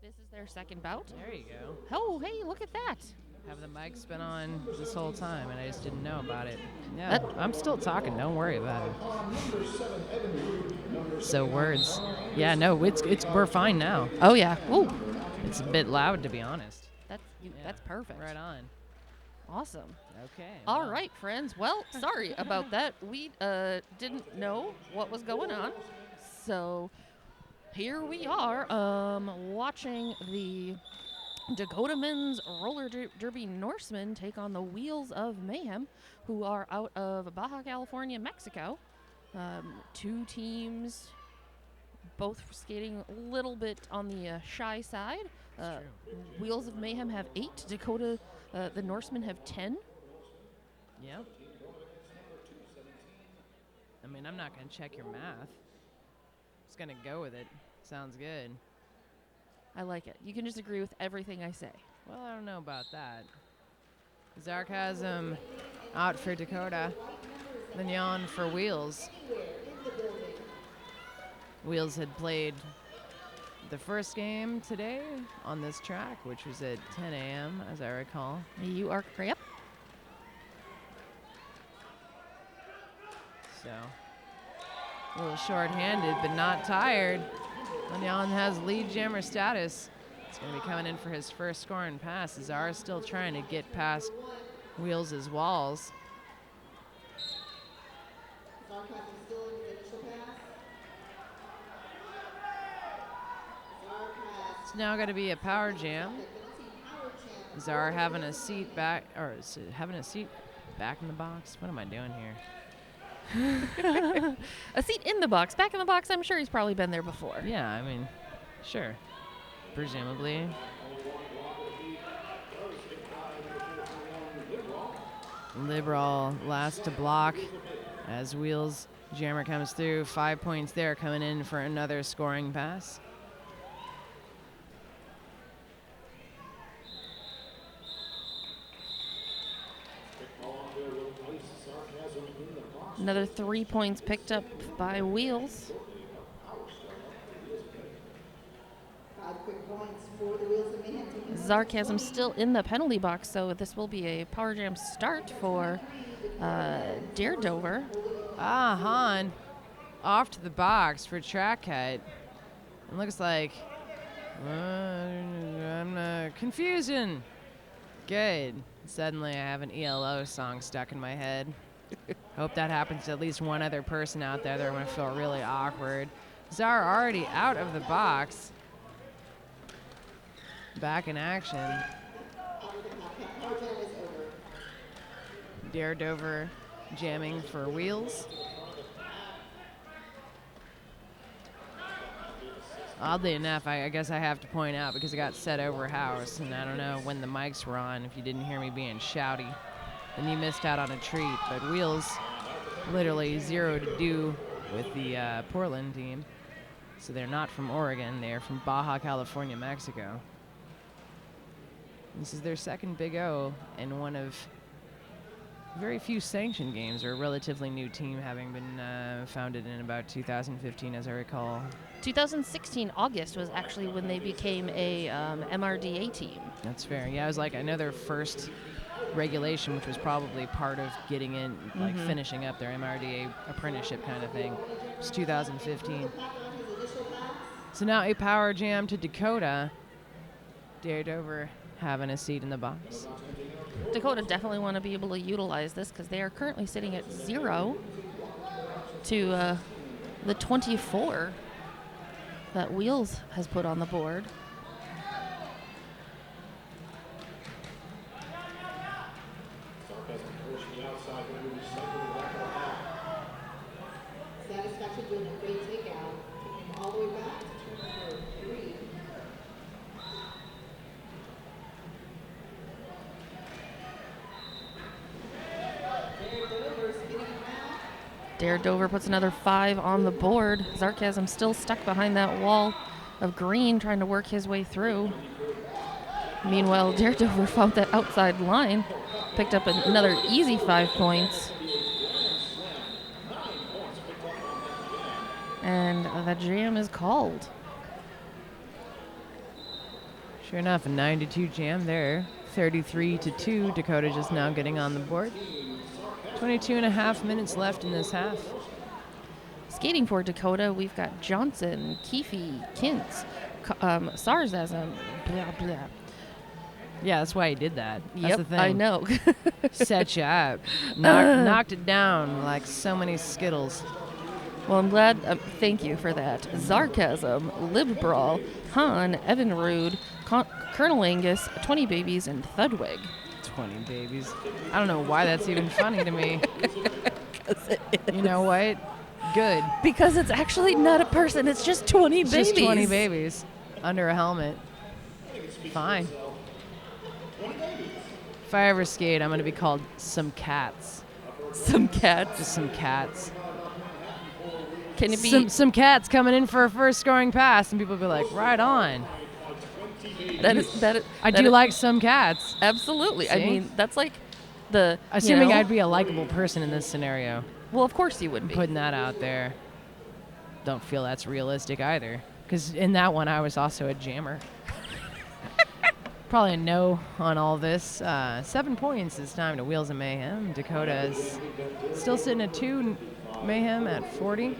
This is their second bout. There you go. Oh, hey, look at that. Have the mics been on this whole time, and I just didn't know about it. Yeah, I'm still talking. Don't worry about it. So words. Yeah, no, we're fine now. Oh, yeah. Ooh. It's a bit loud, to be honest. That's perfect. Right on. Awesome. Okay. All right, friends. Well, sorry about that. We didn't know what was going on. So here we are watching the Dakota men's roller derby Norsemen take on the Wheels of Mayhem, who are out of Baja California, Mexico. Two teams, both skating a little bit on the shy side. Wheels of Mayhem have 8. Dakota, the Norsemen have 10. Yep. I mean, I'm not going to check your math. Just going to go with it. Sounds good. I like it. You can just agree with everything I say. Well, I don't know about that. Sarcasm out for Dakota. Mignon for Wheels. Wheels had played the first game today on this track, which was at 10 a.m., as I recall. You are correct. So, a little short-handed, but not tired. Mignon has lead jammer status. It's going to be coming in for his first scoring pass. Zara's still trying to get past Wheels' walls. It's now going to be a power jam. Zara having a seat back, or having a seat back in the box. What am I doing here? A seat in the box. Back in the box, I'm sure he's probably been there before. Yeah, I mean, sure. Presumably. Liberal last to block as Wheels jammer comes through. 5 points there, coming in for another scoring pass. Another 3 points picked up by Wheels. 5 quick points for the Wheels of Mayhem. Sarcasm still in the penalty box, so this will be a power jam start for Daredevil. Han off to the box for track cut. It looks like confusion. Good. Suddenly I have an ELO song stuck in my head. Hope that happens to at least one other person out there. They're going to feel really awkward. Zara already out of the box. Back in action. Daredevil jamming for Wheels. Oddly enough, I guess I have to point out, because I got set over house, and I don't know when the mics were on, if you didn't hear me being shouty, then you missed out on a treat. But Wheels, literally zero to do with the Portland team. So they're not from Oregon, they're from Baja California, Mexico. This is their second Big O, and one of very few sanctioned games, or a relatively new team, having been founded in about 2015, as I recall. 2016 August was actually when they became a MRDA team. That's fair. Yeah, I was like, I know their first regulation, which was probably part of getting in, like finishing up their MRDA apprenticeship kind of thing, was 2015. So now a power jam to Dakota. Daredevil having a seat in the box. Dakota definitely want to be able to utilize this, because they are currently sitting at 0 to the 24 that Wheels has put on the board. Satisfaction doing a great takeout. Taking him all the way back to number 3. Daredevil puts another 5 on the board. Sarcasm still stuck behind that wall of green, trying to work his way through. Meanwhile, Daredevil found that outside line, picked up another easy 5 points. And the jam is called. Sure enough, a 9-2 jam there. 33-2. Dakota just now getting on the board. 22.5 minutes left in this half. Skating for Dakota, we've got Johnson, Keefe, Kintz, Sarzasm, blah, blah. Yeah, that's why he did that. That's Yep, the thing. I know. Set you up. Knocked it down like so many Skittles. Well, I'm glad. Thank you for that. Zarkasm, Libbrawl, Han, Evan Rude, Colonel Angus, 20 Babies, and Thudwig. 20 babies. I don't know why that's even funny to me. You know what? Good. Because it's actually not a person. It's just 20 It's babies. just 20 babies under a helmet. Fine. If I ever skate, I'm going to be called Some Cats. Some cats. Just some cats. Can it be? Some cats coming in for a first scoring pass, and people will be like, right on. I do like some cats. Absolutely. See? I mean, that's like the. Assuming I'd be a likable person in this scenario. Well, of course you would be. Putting that out there. Don't feel that's realistic either. Because in that one, I was also a jammer. Probably a no on all this. 7 points this time to Wheels and Mayhem. Dakota is still sitting at 2. Mayhem at 40.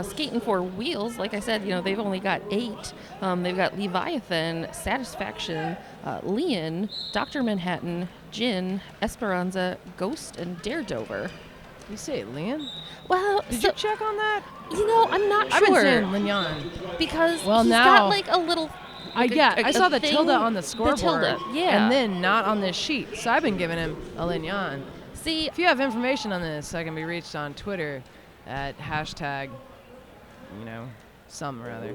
Skating for Wheels, like I said, they've only got 8. They've got Leviathan, Satisfaction, Leon, Dr. Manhattan, Jin, Esperanza, Ghost, and Daredover. You say Leon? Well, Did you check on that? I'm not I've sure. been saying Lignon. Because Well, he's now- got like a little. I saw the thing- tilde on the scoreboard. The tilde, yeah. And then not on this sheet. So I've been giving him a Lignon. See, If you have information on this, I can be reached on Twitter at hashtag, some rather.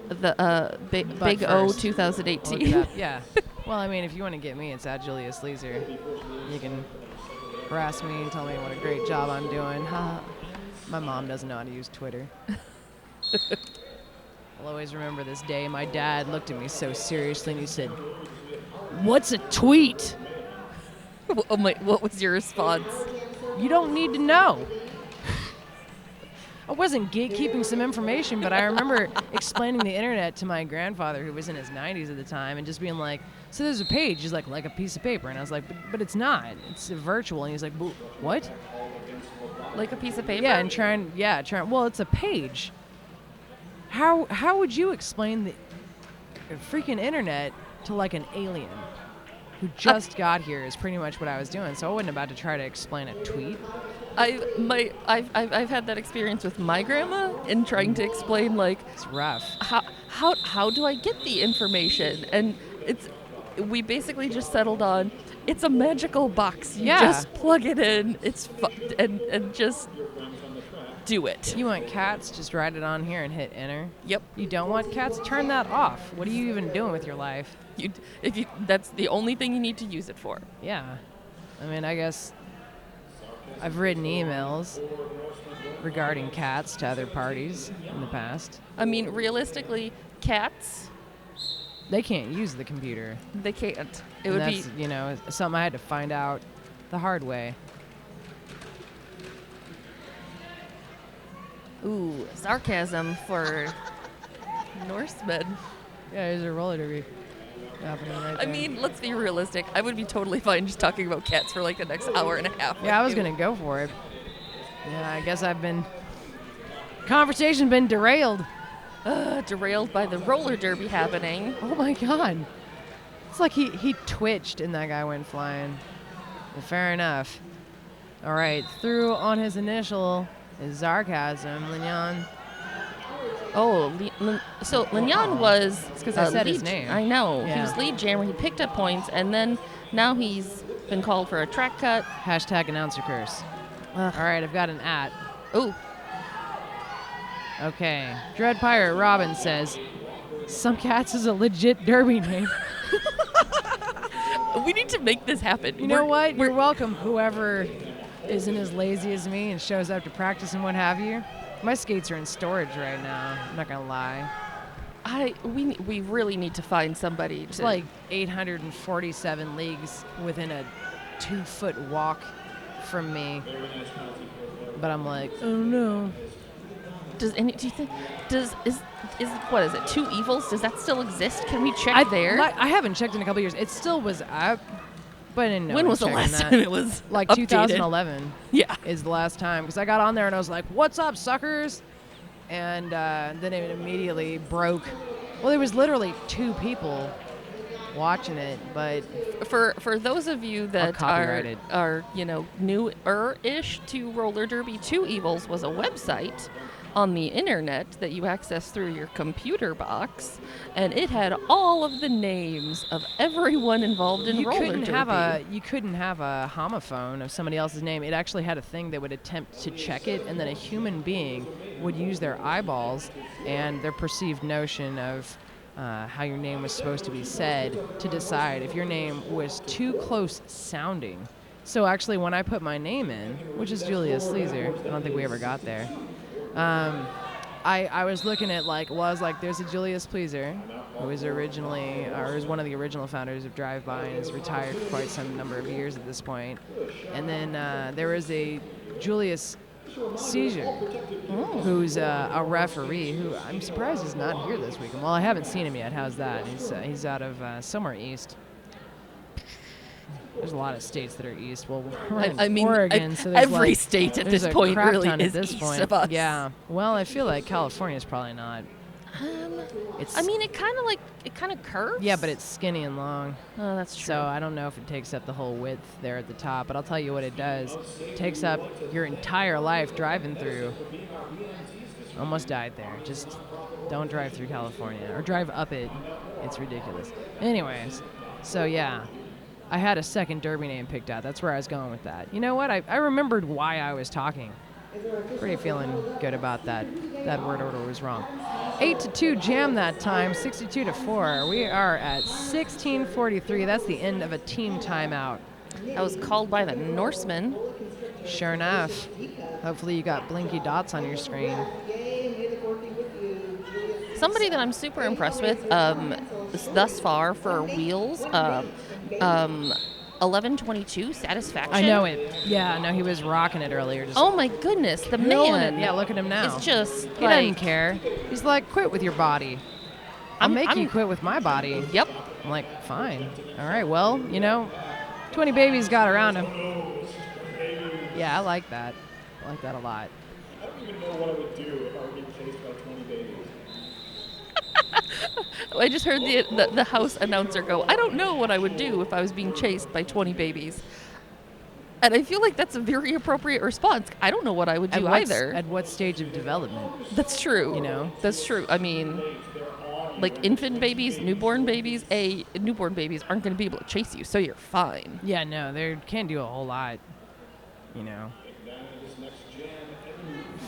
the But Big O first, 2018. Look it up. Yeah. Well, I mean, if you want to get me, it's at Julius Leeser. You can harass me and tell me what a great job I'm doing. My mom doesn't know how to use Twitter. I'll always remember this day. My dad looked at me so seriously and he said, "What's a tweet?" Oh my, what was your response? You don't need to know. I wasn't gatekeeping some information, but I remember explaining the internet to my grandfather, who was in his 90s at the time, and just being like, so there's a page. He's like a piece of paper. And I was like, but it's not. It's virtual. And he's like, what? Like a piece of paper? Yeah, trying. Well, it's a page. How would you explain the freaking internet to like an alien who just got here is pretty much what I was doing. So I wasn't about to try to explain a tweet. I've had that experience with my grandma in trying to explain like It's rough. how do I get the information, and we basically just settled on it's a magical box. You just plug it in. It's and just do it. You want cats? Just write it on here and hit enter. Yep. You don't want cats? Turn that off. What are you even doing with your life? That's the only thing you need to use it for. Yeah. I mean, I guess I've written emails regarding cats to other parties in the past. I mean, realistically, cats, They can't use the computer. they can't. It And would that's, be something I had to find out the hard way. ooh, sarcasm for Norsemen. Yeah, there's a roller derby happening right I there. mean, let's be realistic. I would be totally fine just talking about cats for like the next hour and a half. Yeah, I was going to go for it. Yeah, I guess conversation been derailed. Derailed by the roller derby happening. Oh my God. It's like he twitched and that guy went flying. Well, fair enough. All right, through on his initial is Sarcasm, Lignon. Oh, so Lignon was. It's 'cause I said his lead, name. I know. He Yeah. was lead jammer. He picked up points, and then now he's been called for a track cut. Hashtag announcer curse. All right, I've got an @ Oh, Okay. Dread Pirate Robin says, Some Cats is a legit derby name. we need to make this happen. You know what? You're welcome, whoever isn't as lazy as me and shows up to practice and what have you. My skates are in storage right now. I'm not going to lie. We really need to find somebody. It's like 847 leagues within a 2-foot walk from me. But I'm like, oh no. Do you think is what is it? Two Evils? Does that still exist? Can we check there? I haven't checked in a couple years. It still was up, but I didn't know. When was the last time it was like updated? 2011? Yeah. Is the last time, because I got on there and I was like, "What's up, suckers?" And then it immediately broke. Well, there was literally 2 people watching it, but For those of you that copyrighted. are newer-ish to roller derby, Two Evils was a website on the internet that you access through your computer box, and it had all of the names of everyone involved in roller derby. You couldn't have a homophone of somebody else's name. It actually had a thing that would attempt to check it, and then a human being would use their eyeballs and their perceived notion of how your name was supposed to be said to decide if your name was too close sounding. So actually, when I put my name in, which is Julia Sleazer, I don't think we ever got there. I was looking at there's a Julius Pleaser, who was originally, or is one of the original founders of Drive By and is retired for quite some number of years at this point. And then there was a Julius Caesar, who's a referee who I'm surprised is not here this weekend. Well, I haven't seen him yet. How's that? He's out of somewhere east. There's a lot of states that are east. Well, we're in Oregon, so there's every state at this point really is east of us. Yeah. Well, I feel like California's probably not. It kind of curves. Yeah, but it's skinny and long. Oh, that's true. So I don't know if it takes up the whole width there at the top, but I'll tell you what it does. It takes up your entire life driving through. Almost died there. Just don't drive through California or drive up it. It's ridiculous. Anyways, so yeah. I had a second derby name picked out. That's where I was going with that. You know what? I remembered why I was talking. Pretty feeling good about that. That word order was wrong. 8-2 jam that time. 62-4. We are at 16:43. That's the end of a team timeout. That was called by the Norsemen. Sure enough. Hopefully you got blinky dots on your screen. Somebody that I'm super impressed with thus far for wheels, 1122 Satisfaction. I know it. Yeah, no, he was rocking it earlier. Just oh my goodness, the killing man. it. Yeah, look at him now. It's just he doesn't care. He's like, quit with your body. I'll make you quit with my body. Yep. I'm like, fine. All right, well, 20 babies got around him. Yeah, I like that. I like that a lot. I don't even know what I would do if I were being chased by 20 babies. I just heard the house announcer go, I don't know what I would do if I was being chased by 20 babies. And I feel like that's a very appropriate response. I don't know what I would do either. At what stage of development? That's true. That's true. I mean, like infant babies, newborn babies, newborn babies aren't going to be able to chase you, so you're fine. Yeah, no, they can't do a whole lot,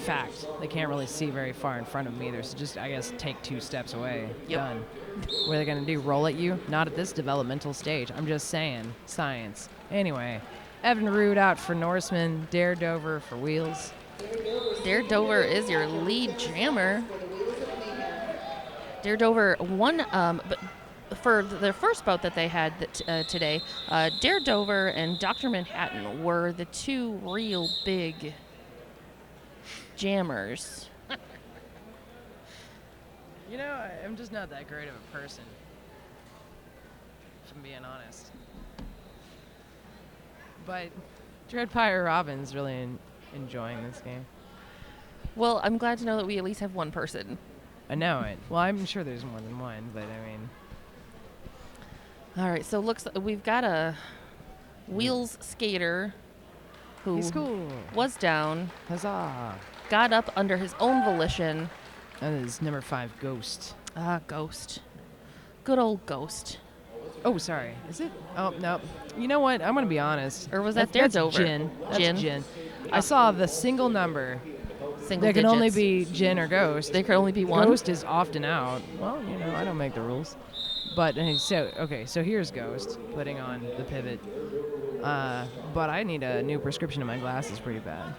Fact, they can't really see very far in front of them either, so just, I guess, take 2 steps away. Yep. Done. What are they going to do, roll at you? Not at this developmental stage. I'm just saying. Science. Anyway, Evan Rood out for Norsemen, Dare Dover for Wheels. Dare Dover is your lead jammer. Dare Dover won, but for the first bout that they had today, Dare Dover and Dr. Manhattan were the 2 real big jammers. I'm just not that great of a person, if I'm being honest. But Dreadpire Robin's really enjoying this game. Well, I'm glad to know that we at least have one person. I know it. Well, I'm sure there's more than one, but I mean. All right, so we've got a wheels skater who He's cool. was down. Huzzah. Got up under his own volition. That is number 5, Ghost. Ghost. Good old Ghost. Oh, sorry. Is it? Oh, no. You know what? I'm going to be honest. Or was that Dare Dover? Gin. That's Gin. I saw the single number. Single There digits. can only be Gin or Ghost. There can only be one. Ghost is often out. Well, I don't make the rules. But, so here's Ghost putting on the pivot. But I need a new prescription in my glasses pretty bad.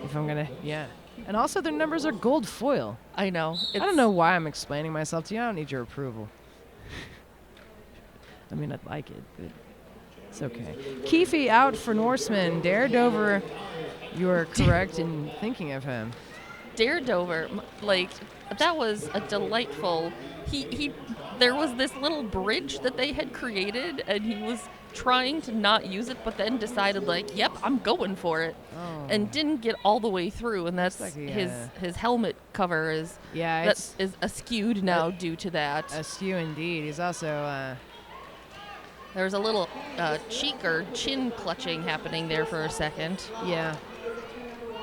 If I'm going to, yeah. And also their numbers are gold foil. I know. I don't know why I'm explaining myself to you. I don't need your approval. I mean, I'd like it, but it's okay. Keefe out for Norsemen. Dare Dover, you're correct in thinking of him. Daredovil, like, that was a delightful. There was this little bridge that they had created, and he was trying to not use it, but then decided, like, yep, I'm going for it, and didn't get all the way through. And that's like his helmet cover is it's is askewed now due to that. askew indeed. He's also There was a little cheek or chin clutching happening there for a second. yeah.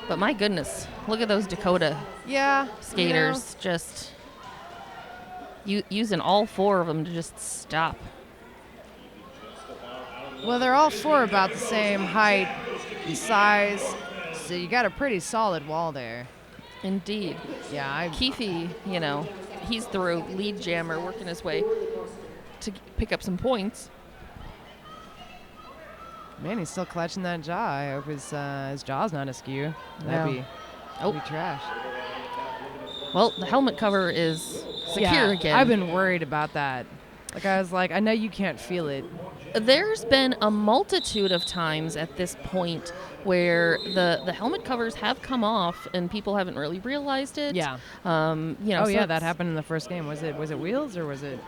But my goodness, look at those Dakota Yeah, skaters just using all 4 of them to just stop. Well, they're all 4 about the same height and size, so you got a pretty solid wall there. Indeed. Yeah, Keefe, he's through lead jammer, working his way to pick up some points. Man, he's still clutching that jaw. I hope his jaw's not askew. That'd be trash. Well, the helmet cover is secure again. I've been worried about that. Like, I was like, I know you can't feel it. There's been a multitude of times at this point where the helmet covers have come off and people haven't really realized it. Yeah. That happened in the first game. Was it Wheels or was it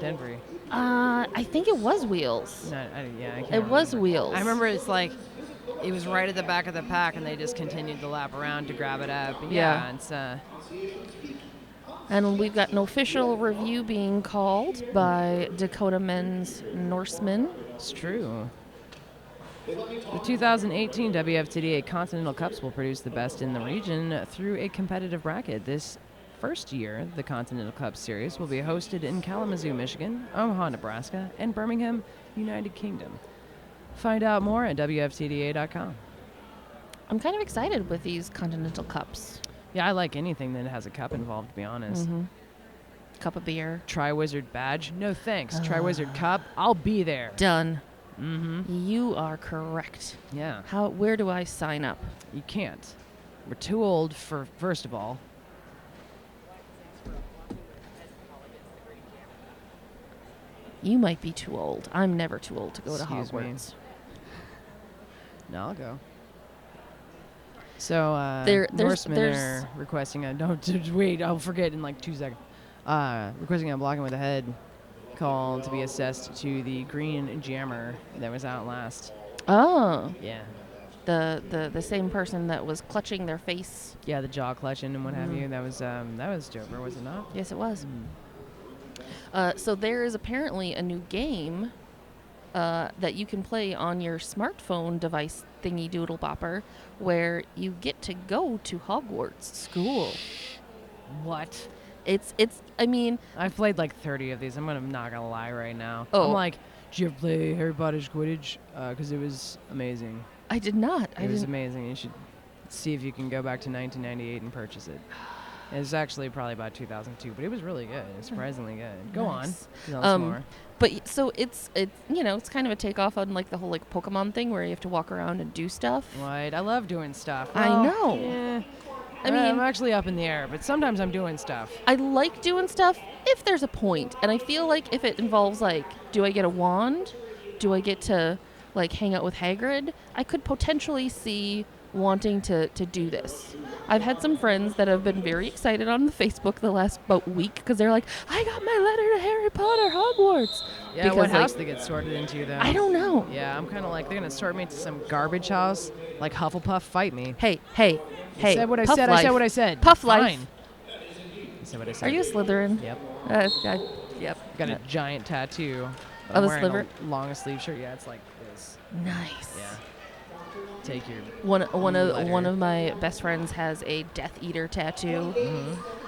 Denver? I think it was Wheels. I can't It was remember. Wheels. I remember it's like it was right at the back of the pack and they just continued to lap around to grab it up. Yeah. It's And we've got an official review being called by Dakota men's Norsemen. It's true. The 2018 WFTDA Continental Cups will produce the best in the region through a competitive bracket. This first year, the Continental Cup Series will be hosted in Kalamazoo, Michigan, Omaha, Nebraska, and Birmingham, United Kingdom. Find out more at WFTDA.com. I'm kind of excited with these Continental Cups. Yeah, I like anything that has a cup involved, to be honest. Mm-hmm. Cup of beer. Tri-Wizard badge? No thanks. Tri-Wizard cup? I'll be there. Done. Mm-hmm. You are correct. Yeah. Where do I sign up? You can't. We're too old for, first of all. You might be too old. I'm never too old to go Excuse to me. Hogwarts. No, I'll go. So, Norsemen are requesting a... Don't wait, I'll forget in like 2 seconds. Requesting a blocking with a head call to be assessed to the green jammer that was out last. Oh. Yeah. The same person that was clutching their face. Yeah, the jaw clutching and what have you. That was Jover, was it not? Yes, it was. So there is apparently a new game that you can play on your smartphone device thingy doodle bopper where you get to go to Hogwarts school. What? I mean, I've played like 30 of these. I'm not gonna lie right now. Oh. I'm like, did you ever play Harry Potter's Quidditch? Because it was amazing. I did not. It was amazing. You should see if you can go back to 1998 and purchase it. It's actually probably about 2002, but it was really good. It's surprisingly good. Go Nice. on. Tell us more. But so it's it's kind of a takeoff on like the whole like Pokemon thing where you have to walk around and do stuff. Right. I love doing stuff. I Well, know. Yeah. I mean, I'm actually up in the air, but sometimes I'm doing stuff. I like doing stuff if there's a point, and I feel like if it involves like, do I get a wand? Do I get to like hang out with Hagrid? I could potentially see wanting to do this. I've had some friends that have been very excited on the Facebook the last about week because they're like, I got my letter to Harry Potter Hogwarts. Yeah, because, what like, house they get sorted into, though? I don't know. Yeah, I'm kind of like, they're going to sort me to some garbage house, like Hufflepuff, fight me. Hey. I said what I Puff said, life. I said what I said. Puff Fine. life. I said what I said. Are you a Slytherin? Yep. Yep. Got a giant tattoo. Of I'm a wearing sliver? a long sleeve shirt. Yeah, it's like this. Nice. Yeah. Take your One letter. of my best friends has a Death Eater tattoo.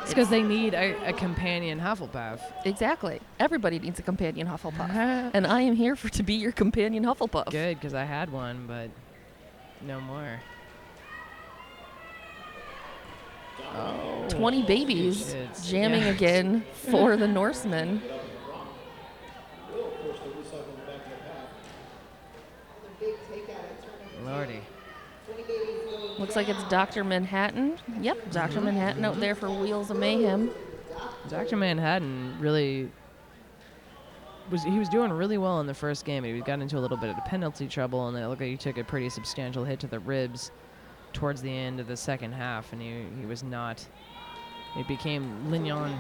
It's because they need a companion Hufflepuff. Exactly. Everybody needs a companion Hufflepuff. And I am here to be your companion Hufflepuff. Good, because I had one, but no more. 20 babies Kids. jamming Yeah. again for the Norsemen. Lordy. Looks like it's Dr. Manhattan. Yep, Dr. Manhattan out there for Wheels of Mayhem. Dr. Manhattan really was doing really well in the first game. He got into a little bit of penalty trouble, and it looked like he took a pretty substantial hit to the ribs. towards the end of the second half, and he was not. It became Lignon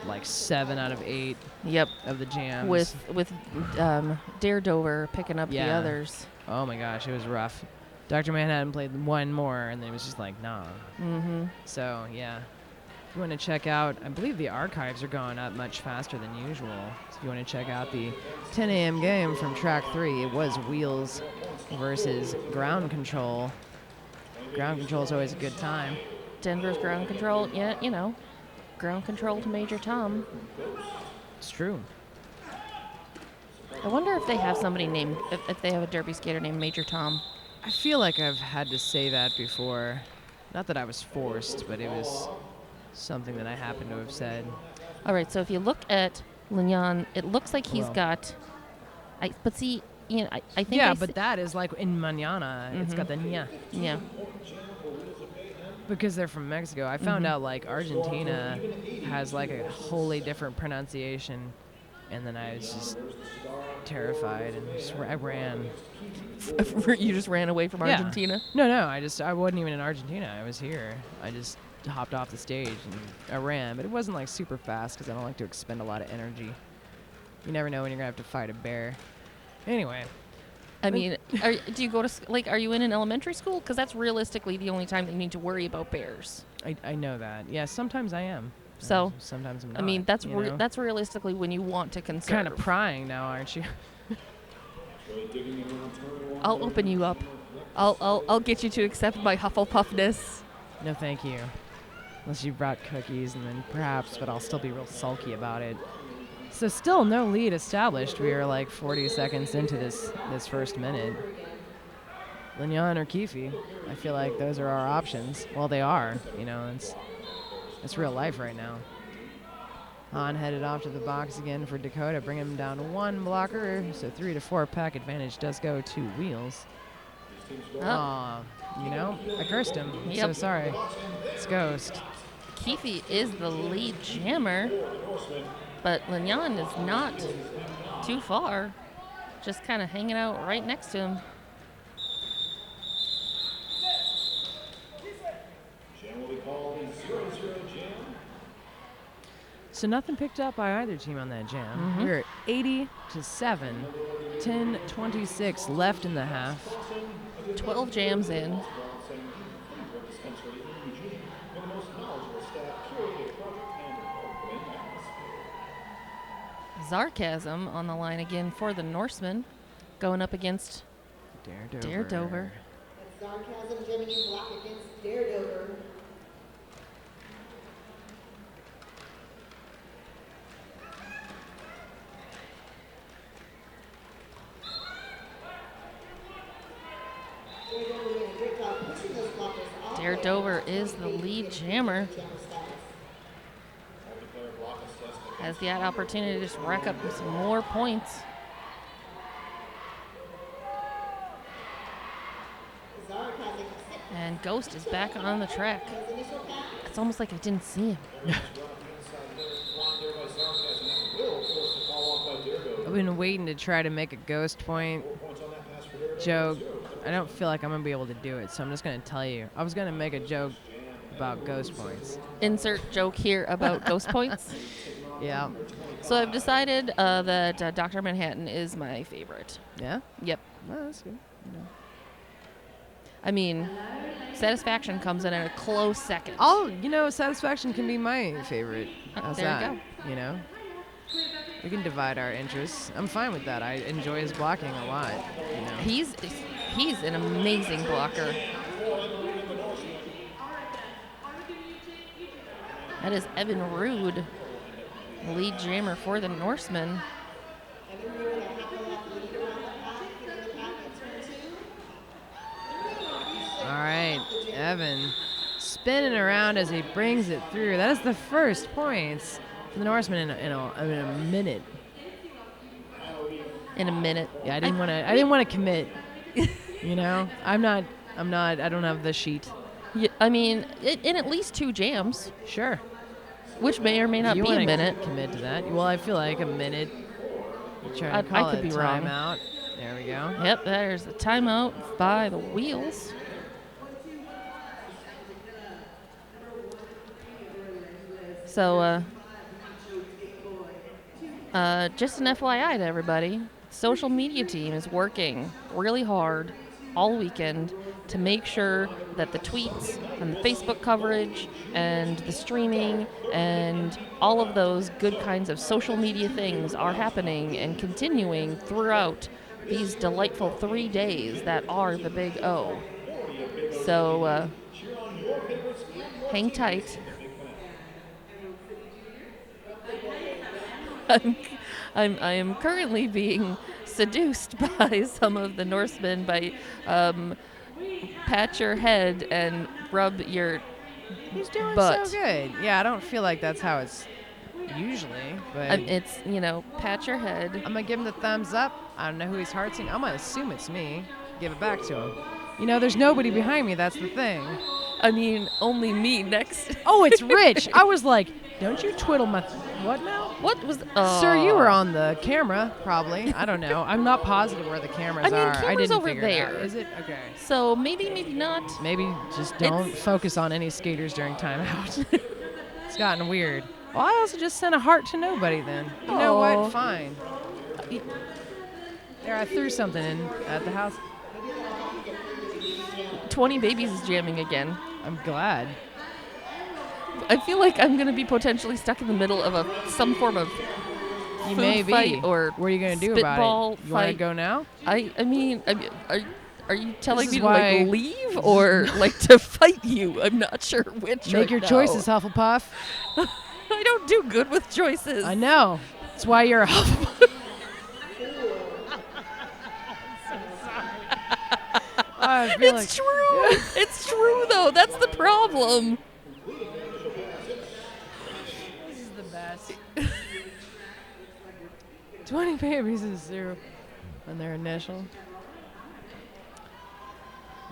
like 7 out of 8 Yep. of the jams. With Daredevil picking up the Yeah. others. Oh my gosh, it was rough. Dr. Manhattan played one more, and then it was just like, nah. Mm-hmm. So, yeah. If you want to check out, I believe the archives are going up much faster than usual. So if you want to check out the 10 a.m. game from track 3, it was Wheels versus Ground Control. Ground Control is always a good time. Denver's ground control. Yeah, you know, ground control to Major Tom. It's true. I wonder if they have somebody named, if they have a derby skater named Major Tom. I feel like I've had to say that before. Not that I was forced, but it was something that I happened to have said. All right, so if you look at Lignon, it looks like he's Well. got. But see, you know, I think. Yeah, but that is like in Mañana, it's Mhm. got the nya. Yeah. Because they're from Mexico. I found out like Argentina has like a wholly different pronunciation, and then I was just terrified and I ran. You just ran away from Yeah. Argentina. No, I wasn't even in Argentina. I was here. I just hopped off the stage and I ran, but it wasn't like super fast because I don't like to expend a lot of energy. You never know when you're gonna have to fight a bear. Anyway. I mean, do you go to are you in an elementary school? Because that's realistically the only time that you need to worry about bears. I know that. Yeah, sometimes I am. So, sometimes I'm not. I mean, that's you know? that's realistically when you want to conserve. Kind of prying now, aren't you? I'll open you up. I'll get you to accept my Hufflepuffness. No, thank you. Unless you brought cookies, and then perhaps, but I'll still be real sulky about it. So still no lead established. We are like 40 seconds into this first minute. Lignon or Keefe, I feel like those are our options. Well, they are. You know, it's real life right now. Han headed off to the box again for Dakota, bringing him down to 1 blocker. So 3 to 4 pack advantage does go to Wheels. Aw, you know, I cursed him. I'm so Yep. sorry. It's Ghost. Keefe is the lead jammer, but Lignon is not too far. Just kind of hanging out right next to him. So nothing picked up by either team on that jam. Mhm. We're 80-7, 10:26 left in the half. 12 jams in. Sarcasm on the line again for the Norsemen, going up against Daredevil. Sarcasm jamming in block against Daredevil. Daredevil is the lead jammer. Has the opportunity to just rack up some more points. And Ghost is back on the track. It's almost like I didn't see him. I've been waiting to try to make a Ghost point joke. I don't feel like I'm going to be able to do it, so I'm just going to tell you. I was going to make a joke about Ghost points. Insert joke here about Ghost points. Yeah. So I've decided that Dr. Manhattan is my favorite. Yeah? Yep. Oh, that's good. I mean, Satisfaction comes in at a close second. Satisfaction can be my favorite. How's there that? you go. You know? We can divide our interests. I'm fine with that. I enjoy his blocking a lot. You know? He's an amazing blocker. That is Evan Rude, lead jammer for the Norsemen. All right, Evan spinning around as he brings it through. That is the first points for the Norsemen in a minute. In a minute. Yeah, I didn't want to commit. You know, I don't have the sheet. Yeah, I mean, in at least 2 jams, Sure. which may or may not you be a wanna minute. Commit to that. Well, I feel like a minute. You're trying to I call could it be a wrong. timeout. There we go. Yep, there's the timeout by the Wheels. So, just an FYI to everybody, social media team is working really hard all weekend to make sure that the tweets and the Facebook coverage and the streaming and all of those good kinds of social media things are happening and continuing throughout these delightful 3 days that are the Big O. So, hang tight. I am currently being seduced by some of the Norsemen by pat your head and rub your He's doing butt. so good. Yeah, I don't feel like that's how it's usually, but It's, pat your head. I'm gonna give him the thumbs up. I don't know who he's hearting. I'm gonna assume it's me. Give it back to him. There's nobody behind me. That's the thing. I mean, only me next. Oh, it's Rich. I was like, don't you twiddle my... What now? What was... Sir, you were on the camera, probably. I don't know. I'm not positive where the cameras are. Camera's I didn't over figure it out. there. Is it? Okay. So maybe not. Maybe just don't focus on any skaters during timeout. It's gotten weird. Well, I also just sent a heart to nobody then. You know Aw. what? Fine. There, I threw something in at the house. 20 Babies is jamming again. I'm glad. I feel like I'm going to be potentially stuck in the middle of some form of You food may be. fight or what are you going to do about spitball it? You want to fight. go now? I mean, are you telling This me is to like why- leave or like to fight you? I'm not sure which. Make your choices, Hufflepuff. I don't do good with choices. I know. That's why you're a Hufflepuff. I feel It's true. It's true though. That's the problem. This is the best. 20 Babies is zero on their initial.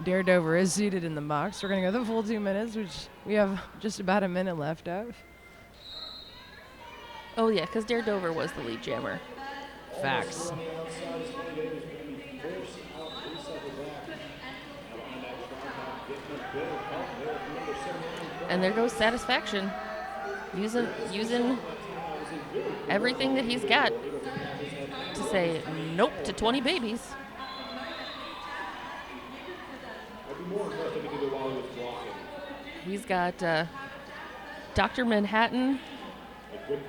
Daredevil is seated in the box. We're going to go the full 2 minutes, which we have just about a minute left of. Oh yeah, because Daredevil was the lead jammer. Facts. And there goes Satisfaction, using everything that he's got to say nope to 20 Babies. He's got Dr. Manhattan,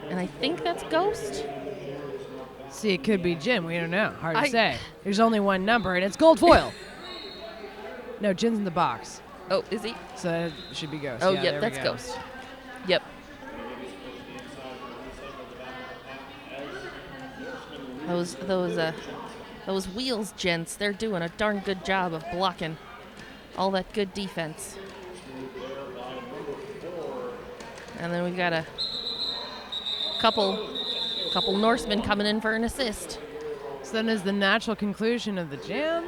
and I think that's Ghost. See, it could be Jin. We don't know. Hard to I- say. There's only one number, and it's gold foil. No, Jin's in the box. Oh, is he? So that should be Ghost. Oh, yeah, yep, there we that's go. Ghost. Yep. Those wheels, gents, they're doing a darn good job of blocking all that good defense. And then we've got a couple Norsemen coming in for an assist. So then is the natural conclusion of the jam.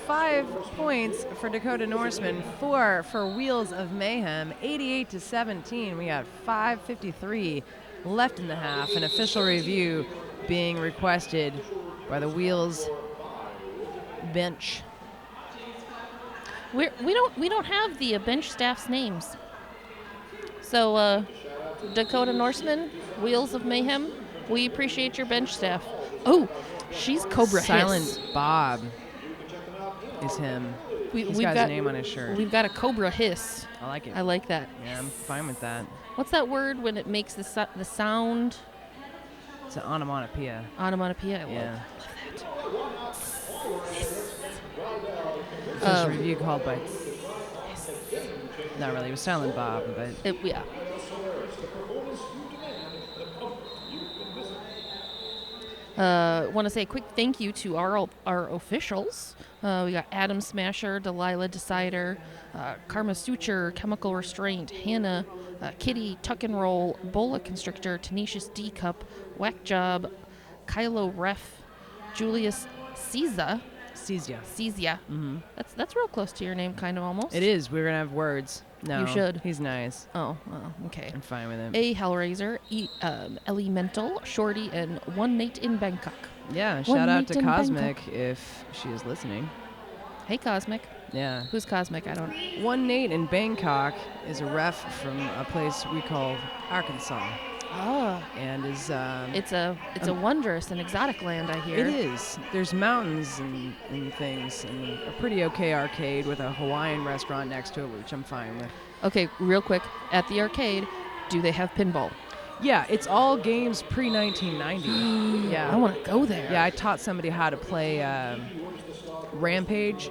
5 points for Dakota Norsemen, 4 for Wheels of Mayhem, 88-17. We got 5:53 left in the half. An official review being requested by the Wheels bench. We don't have the bench staff's names. So Dakota Norsemen, Wheels of Mayhem, we appreciate your bench staff. Oh, she's Cobra Silent Hiss. Bob is him. He's got his name on his shirt. We've got a Cobra Hiss. I like it. I like that. Yeah, I'm fine with that. What's that word when it makes the sound? It's an onomatopoeia. Onomatopoeia. I Yeah. love that. Official review called by... Not really. It was Silent Bob, but... Yeah. Want to say a quick thank you to our officials. We got Adam Smasher, Delilah Decider, Karma Suture, Chemical Restraint, Hannah, Kitty, Tuck and Roll, Bola Constrictor, Tenacious D Cup, Whack Job, Kylo Ref, Julius Caesar. Caesar. Mm-hmm. That's real close to your name, kind of almost. It is. We're going to have words. No. You should. He's nice. Oh, well, okay. I'm fine with him. A Hellraiser, Elemental, Shorty, and One Night in Bangkok. Yeah, One shout out night to in Cosmic if she is listening. Hey, Cosmic. Yeah. Who's Cosmic? I don't. One Nate in Bangkok is a ref from a place we call Arkansas, Oh, and is it's a wondrous and exotic land, I hear. it is. There's mountains and things, and a pretty okay arcade with a Hawaiian restaurant next to it, which I'm fine with. Okay, real quick. At the arcade, do they have pinball? Yeah, it's all games pre-1990. Yeah. I want to go there. Yeah, I taught somebody how to play Rampage.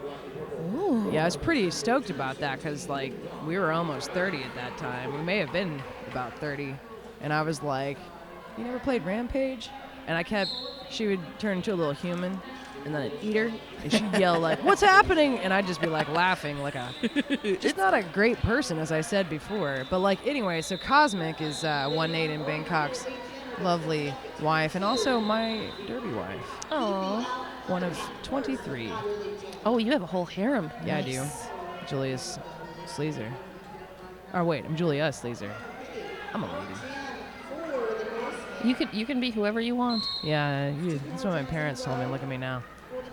Ooh. Yeah, I was pretty stoked about that because, like, we were almost 30 at that time. We may have been about 30. And I was like, you never played Rampage? And she would turn into a little human and then I'd eat her. And she'd yell, like, what's happening? And I'd just be, like, laughing like just not a great person, as I said before. But, like, anyway, so Cosmic is One Nate in Bangkok's lovely wife and also my derby wife. Oh. One of 23. Oh, you have a whole harem. Yeah, Nice. I do. Julius Sleazer. Oh, wait, I'm Julia Sleazer. I'm a lady. You can be whoever you want. Yeah, that's what my parents told me. Look at me now.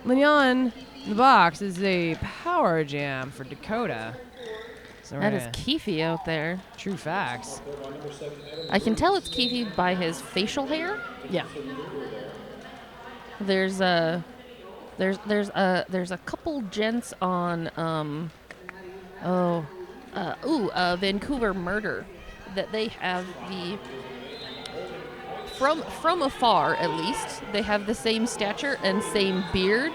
Mignon in the box is a power jam for Dakota. So That is Keefe out there. true facts. I can tell it's Keefe by his facial hair. Yeah. There's a couple gents on Vancouver Murder that they have the from afar at least they have the same stature and same beard,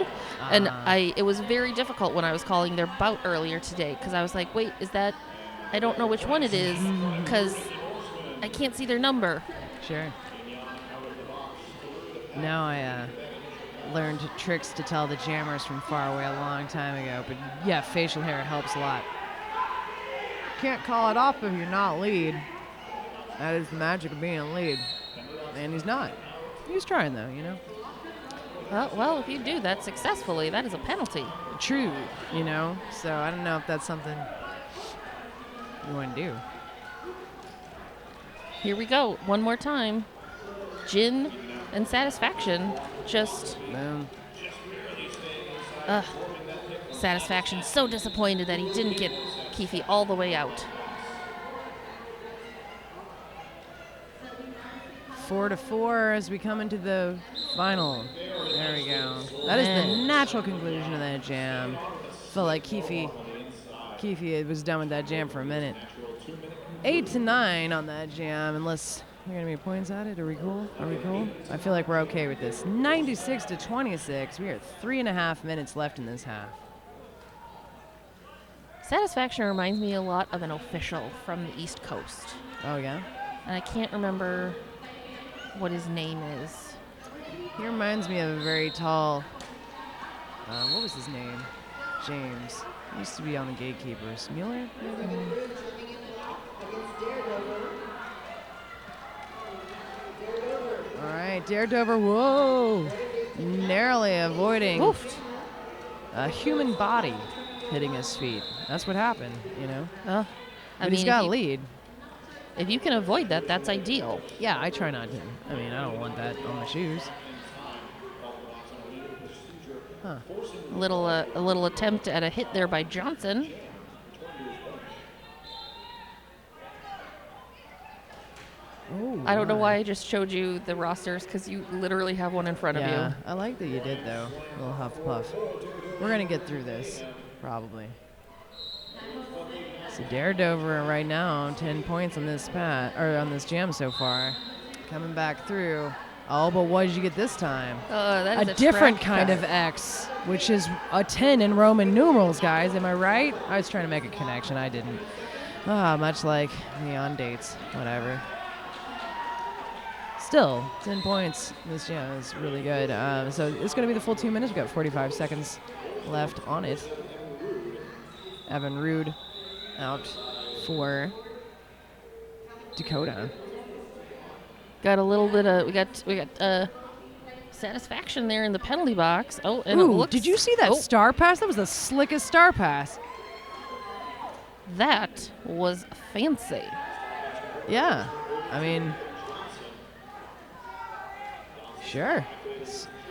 and it was very difficult when I was calling their bout earlier today because I was like, wait, is that? I don't know which one it is because I can't see their number. Sure. Now I learned tricks to tell the jammers from far away a long time ago, but yeah, facial hair helps a lot. Can't call it off if you're not lead. That is the magic of being a lead. And he's not. He's trying though, you know? Well, if you do that successfully, that is a penalty. True, you know? So I don't know if that's something you want to do. Here we go. One more time. Gin and Satisfaction just... Boom. Satisfaction so disappointed that he didn't get Keefe all the way out. 4-4 as we come into the final. There we go. That is the natural conclusion of that jam. Felt like Keefe was done with that jam for a minute. 8-9 on that jam, unless we're gonna be points at it. Are we cool? I feel like we're okay with this. 96-26. We are 3.5 minutes left in this half. Satisfaction reminds me a lot of an official from the East Coast. Oh yeah? And I can't remember what his name is. He reminds me of a very tall, what was his name? James. He used to be on the Gatekeepers. Mueller? All right, Daredevil, whoa! Narrowly avoiding a human body hitting his feet. That's what happened, you know? But he's got lead. If you can avoid that, that's ideal. Yeah, I try not to. I mean, I don't want that on my shoes. Huh. A little attempt at a hit there by Johnson. Ooh, I don't know why I just showed you the rosters because you literally have one in front of you. I like that you did though. A little huff puff. We're gonna get through this, probably. So Daredevil right now, 10 points on this on this jam so far. Coming back through. Oh, but what did you get this time? That is a different kind of X, which is a 10 in Roman numerals, guys. Am I right? I was trying to make a connection. I didn't. Much like neon dates. Whatever. Still, 10 points. This jam is really good. So it's going to be the full 2 minutes. We've got 45 seconds left on it. Evan Rude out for Dakota. Got a little bit of we got Satisfaction there in the penalty box. Oh, and Ooh, did you see that star pass? That was the slickest star pass. That was fancy. Yeah, I mean, sure.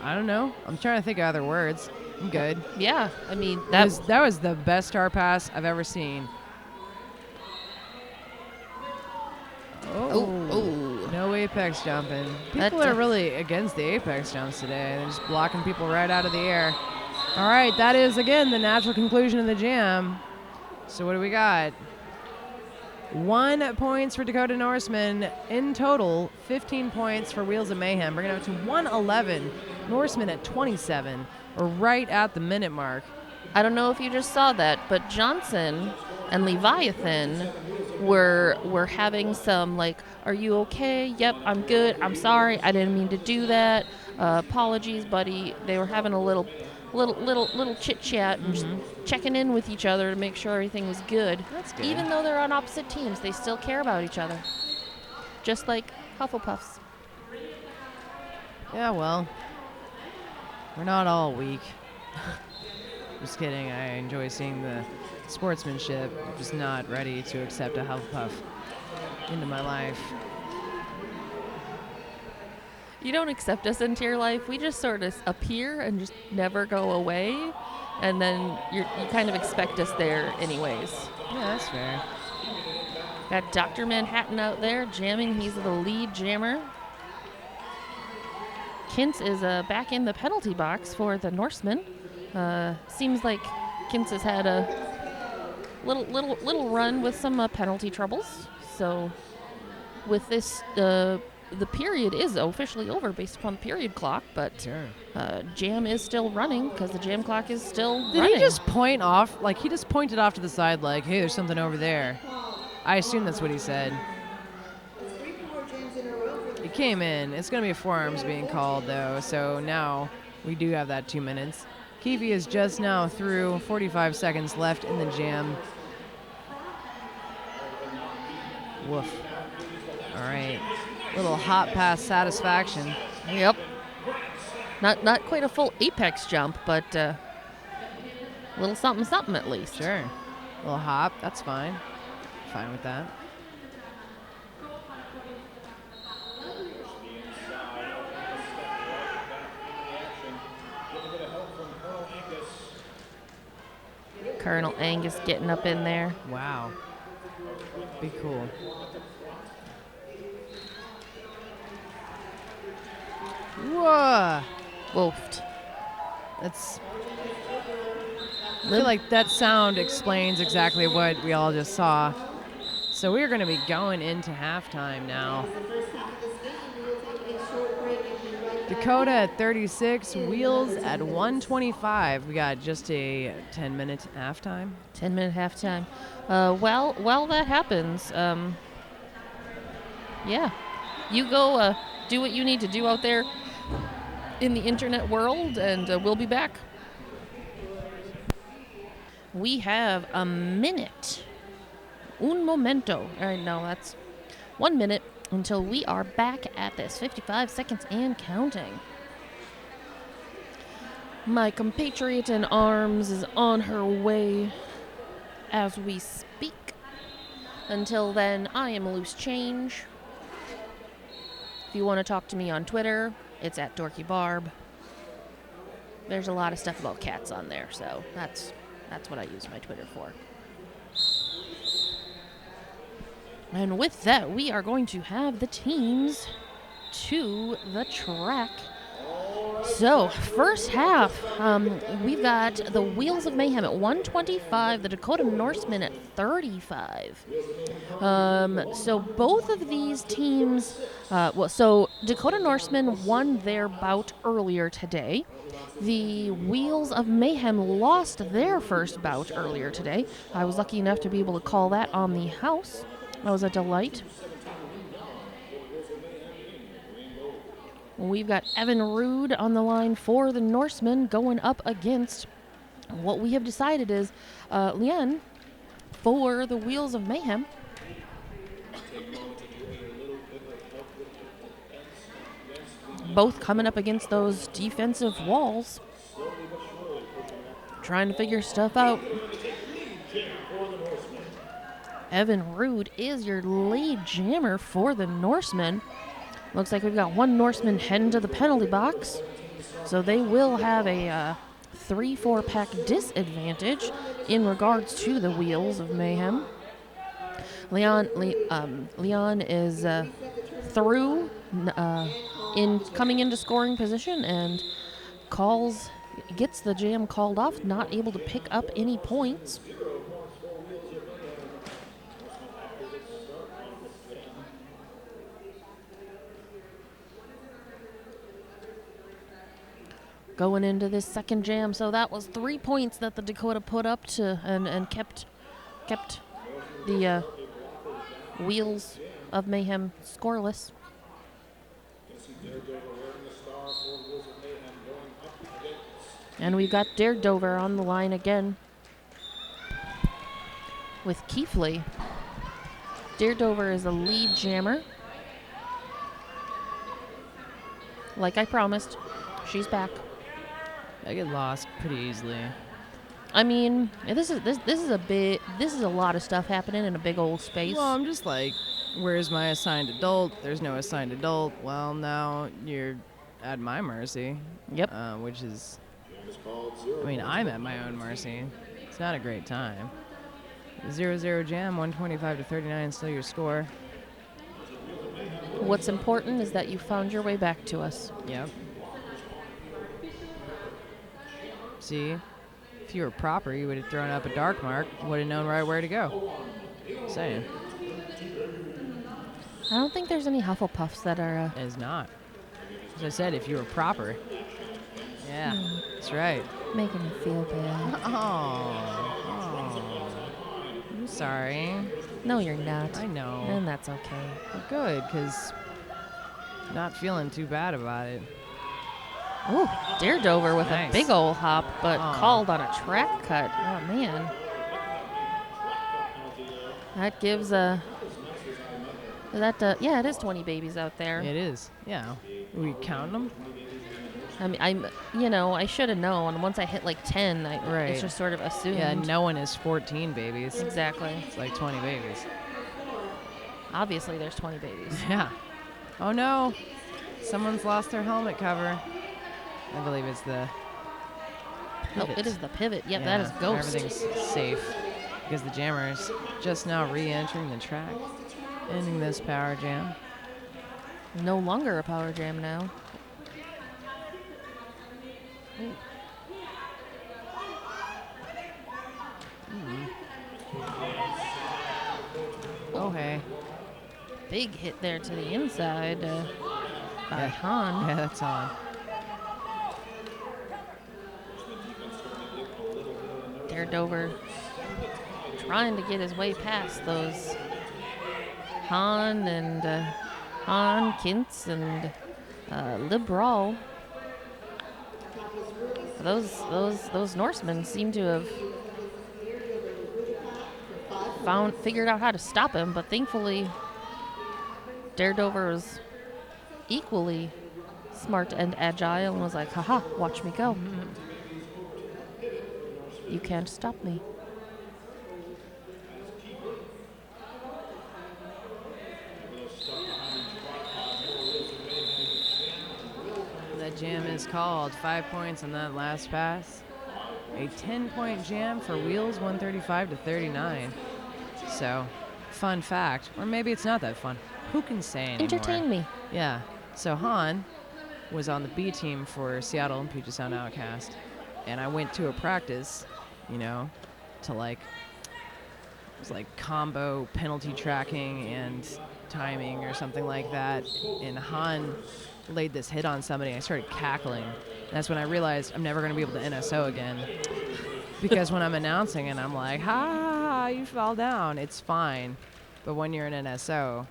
I don't know. I'm trying to think of other words. I'm good. Yeah, I mean, That was the best star pass I've ever seen. Oh. No apex jumping. That, People are really against the apex jumps today. They're just blocking people right out of the air. All right, that is, again, the natural conclusion of the jam. So what do we got? 1 points for Dakota Norsemen. In total, 15 points for Wheels of Mayhem. Bringing it up to 111. Norsemen at 27. We're right at the minute mark. I don't know if you just saw that, but Johnson and Leviathan were having some like, "Are you okay? Yep, I'm good. I'm sorry. I didn't mean to do that. Apologies, buddy." They were having a little chit chat and just checking in with each other to make sure everything was good. That's good. Even though they're on opposite teams, they still care about each other. Just like Hufflepuffs. Yeah, well, we're not all weak. Just kidding. I enjoy seeing the sportsmanship. I'm just not ready to accept a Hufflepuff into my life. You don't accept us into your life. We just sort of appear and just never go away. And then you kind of expect us there anyways. Yeah, that's fair. Got Dr. Manhattan out there jamming. He's the lead jammer. Kintz is back in the penalty box for the Norsemen. Seems like Kintz has had a little run with some penalty troubles. So with this, the period is officially over based upon the period clock, but Sure. jam is still running because the jam clock is still Did running. he just point off? Like, he just pointed off to the side like, hey, there's something over there. I assume that's what he said. 3 more jams in a row for the He came in. It's going to be a forearms being called, though, so now we do have that 2 minutes. Kiwi is just now through. 45 seconds left in the jam. Woof. All right. Little hop pass satisfaction. Yep. Not quite a full apex jump, but little something at least. Sure. Little hop. That's fine. Fine with that. Colonel Angus getting up in there. Wow. Be cool. Whoa. Wolfed. That's. I feel like that sound explains exactly what we all just saw. So we're going to be going into halftime now. the first half of this game. We will take a short break and be right back. Dakota at 36, Wheels at 125. We got just a 10-minute halftime. 10-minute halftime. While that happens, yeah, you go do what you need to do out there in the internet world, and we'll be back. We have a minute. Un momento. All right, no, that's 1 minute until we are back at this. 55 seconds and counting. My compatriot in arms is on her way as we speak. Until then, I am Loose Change. If you want to talk to me on Twitter, it's at Dorky Barb. There's a lot of stuff about cats on there, so that's what I use my Twitter for. And with that, we are going to have the teams to the track. So, first half, we've got the Wheels of Mayhem at 125, the Dakota Norsemen at 35. So both of these teams, so Dakota Norsemen won their bout earlier today. The Wheels of Mayhem lost their first bout earlier today. I was lucky enough to be able to call that on the house. That was a delight. We've got Evan Rude on the line for the Norsemen going up against what we have decided is Lien for the Wheels of Mayhem. Both coming up against those defensive walls. Trying to figure stuff out. Evan Rude is your lead jammer for the Norsemen. Looks like we've got one Norseman heading to the penalty box. So they will have a 3-4 pack disadvantage in regards to the wheels of Mayhem. Leon is through in coming into scoring position and gets the jam called off, not able to pick up any points. Going into this second jam, so that was 3 points that the Dakota put up to and kept the wheels of Mayhem scoreless. And we've got Daredevil on the line again with Keefley. Daredevil is a lead jammer. Like I promised, she's back. I get lost pretty easily. I mean, this is a lot of stuff happening in a big old space. Well, I'm just like, where's my assigned adult? There's no assigned adult. Well, now you're at my mercy. Yep. Which is, I mean, I'm at my own mercy. It's not a great time. 0-0 jam, 125-39, still your score. What's important is that you found your way back to us. Yep. See, if you were proper, you would have thrown up a dark mark, would have known right where to go. Saying. I don't think there's any Hufflepuffs that are... It is not. As I said, if you were proper. Yeah, that's right. Making me feel bad. Oh. I'm sorry. No, you're not. I know. And that's okay. Well, good, because not feeling too bad about it. Ooh, Daredevil with Nice. a big old hop, but Aw. called on a track cut. Oh, man. That gives yeah, it is 20 babies out there. It is. Yeah. Are we counting them? I mean, I should have known. Once I hit like 10, Right. it's just sort of assumed. Yeah, no one is 14 babies. Exactly. It's like 20 babies. Obviously, there's 20 babies. Yeah. Oh no. Someone's lost their helmet cover. I believe it's the No, pivot. it is the pivot. Yep, Yeah, that is Ghost. Everything's safe because the jammer is just now re-entering the track, ending this power jam. No longer a power jam now. Oh hey. Big hit there to the inside by Yeah. Han. Yeah, that's on. Daredevil trying to get his way past those Han and Han, Kintz, and Libral. Those Norsemen seem to have figured out how to stop him, but thankfully Daredevil was equally smart and agile and was like, haha, watch me go. You can't stop me. That jam is called. 5 points on that last pass. A 10-point jam for Wheels, 135-39. So, fun fact, or maybe it's not that fun. Who can say anymore? Entertain me. Yeah. So Han was on the B team for Seattle and Puget Sound Outcast, and I went to a practice, to it was like combo penalty tracking and timing or something like that. And Han laid this hit on somebody. I started cackling. That's when I realized I'm never going to be able to NSO again. Because when I'm announcing and I'm like, ha, you fell down, it's fine. But when you're an NSO,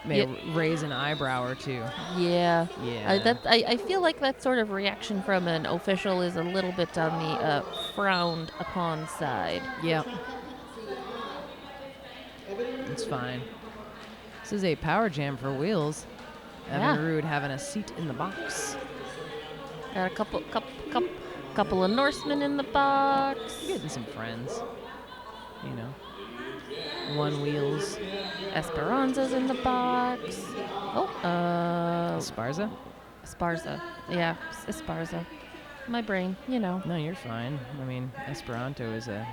may raise an eyebrow or two. Yeah. Yeah. I feel like that sort of reaction from an official is a little bit on the frowned upon side. Yep. It's fine. This is a power jam for Wheels. Evan Yeah. Rude having a seat in the box. Got a couple of Norsemen in the box. Getting some friends. One Wheels. Esperanza's in the box. Oh, Esparza? Esparza. Yeah, Esparza. My brain, you know. No, you're fine. I mean, Esperanto is a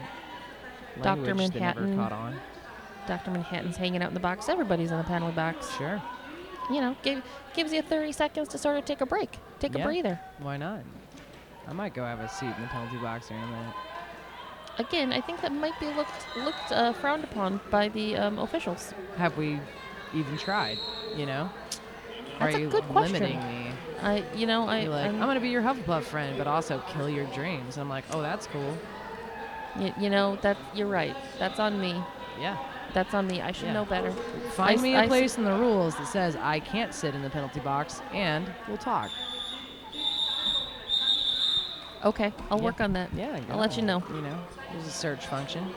Dr. language that never Manhattan. caught on. Dr. Manhattan's hanging out in the box. Everybody's in the penalty box. Sure. You know, gives you 30 seconds to sort of take a break, take a Yeah. breather. Why not? I might go have a seat in the penalty box here in a minute. Again, I think that might be looked frowned upon by the officials. Have we even tried, you know? That's Are a you good question. limiting me? You're You're like, I'm going to be your Hufflepuff friend, but also kill your dreams. I'm like, oh, that's cool. you know, that you're right. That's on me. Yeah. That's on me. I should Yeah. know better. Find me a place in the rules that says I can't sit in the penalty box, and we'll talk. Okay, I'll Yeah. work on that. Yeah, I'll let you know. You know, there's a search function.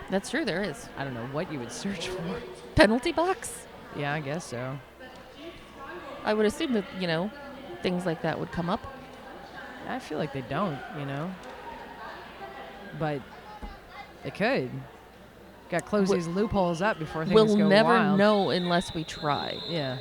That's true, there is. I don't know what you would search for. Penalty box? Yeah, I guess so. I would assume that, you know, things like that would come up. I feel like they don't, you know. But they could. Got to close these loopholes up before things We'll go never wild. know unless we try. Yeah.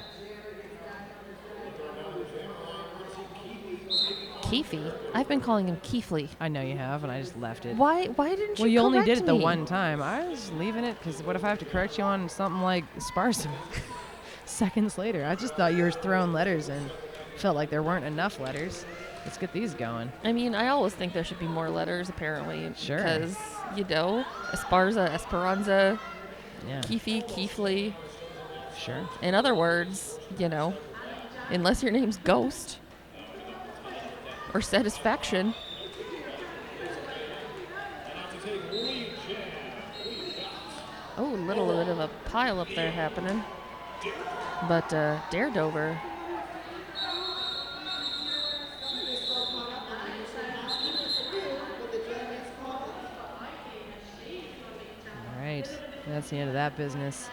Keefy? I've been calling him Keefly. I know you have, and I just left it. Why didn't you Well, you only did correct it the me? one time. I was leaving it because what if I have to correct you on something like sparse seconds later? I just thought you were throwing letters in. Felt like there weren't enough letters. Let's get these going. I mean, I always think there should be more letters, apparently. Sure. Because, you know, Esparza, Esperanza, Yeah. Keefy, Keefly. Sure. In other words, you know, unless your name's Ghost or Satisfaction. Oh, a little bit of a pile up there happening. But Daredover. All right. That's the end of that business.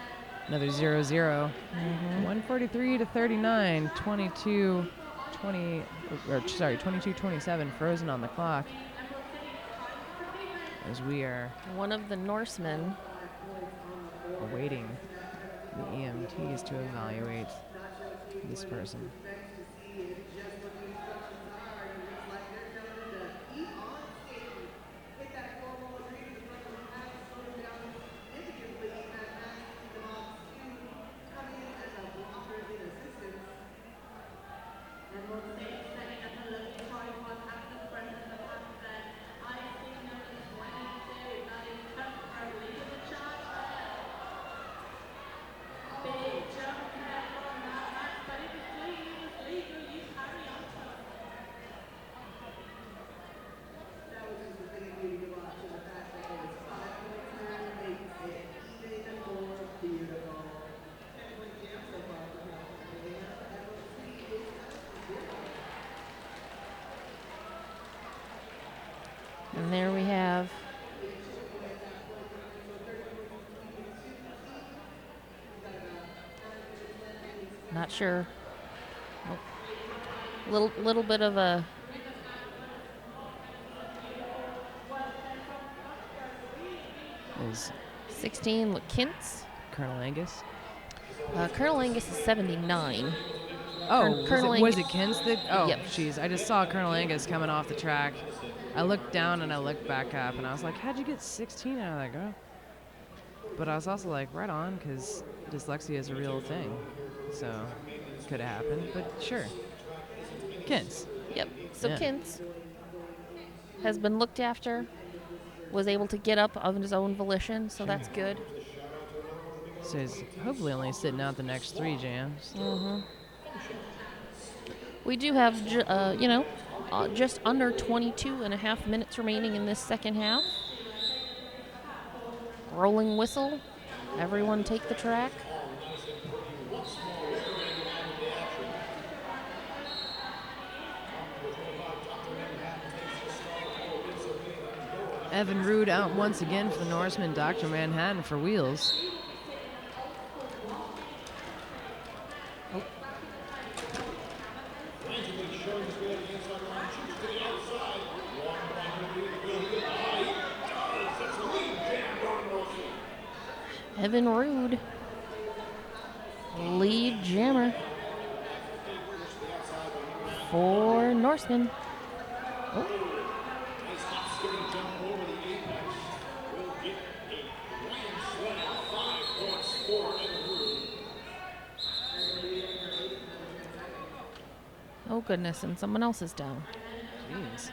Another 0-0. 143 to 39. 22-27 frozen on the clock. As we are One of the Norsemen. awaiting the EMTs to evaluate this person. And there we have not sure. Little bit of a Is 16 Kintz. Colonel Angus? Colonel Angus is 79. Oh, Colonel was it Angus- Kins that? Oh, Yep. jeez. I just saw Colonel Angus coming off the track. I looked down and I looked back up and I was like, how'd you get 16 out of that girl? But I was also like, right on, because dyslexia is a real thing. So, could have happened, but sure. Kins. Yep. So Yeah. Kintz has been looked after, was able to get up of his own volition, so that's good. So he's hopefully only sitting out the next 3 jams. We do have, just under 22 and a half minutes remaining in this second half. Rolling whistle. Everyone take the track. Evan Rude out once again for the Norsemen. Dr. Manhattan for wheels. Evan Rude, lead jammer for Norsemen. Oh, Nice hop, skipping jump over the apex. Will get a grand slam. 5 points for Emerald. oh goodness, and someone else is down. Jeez.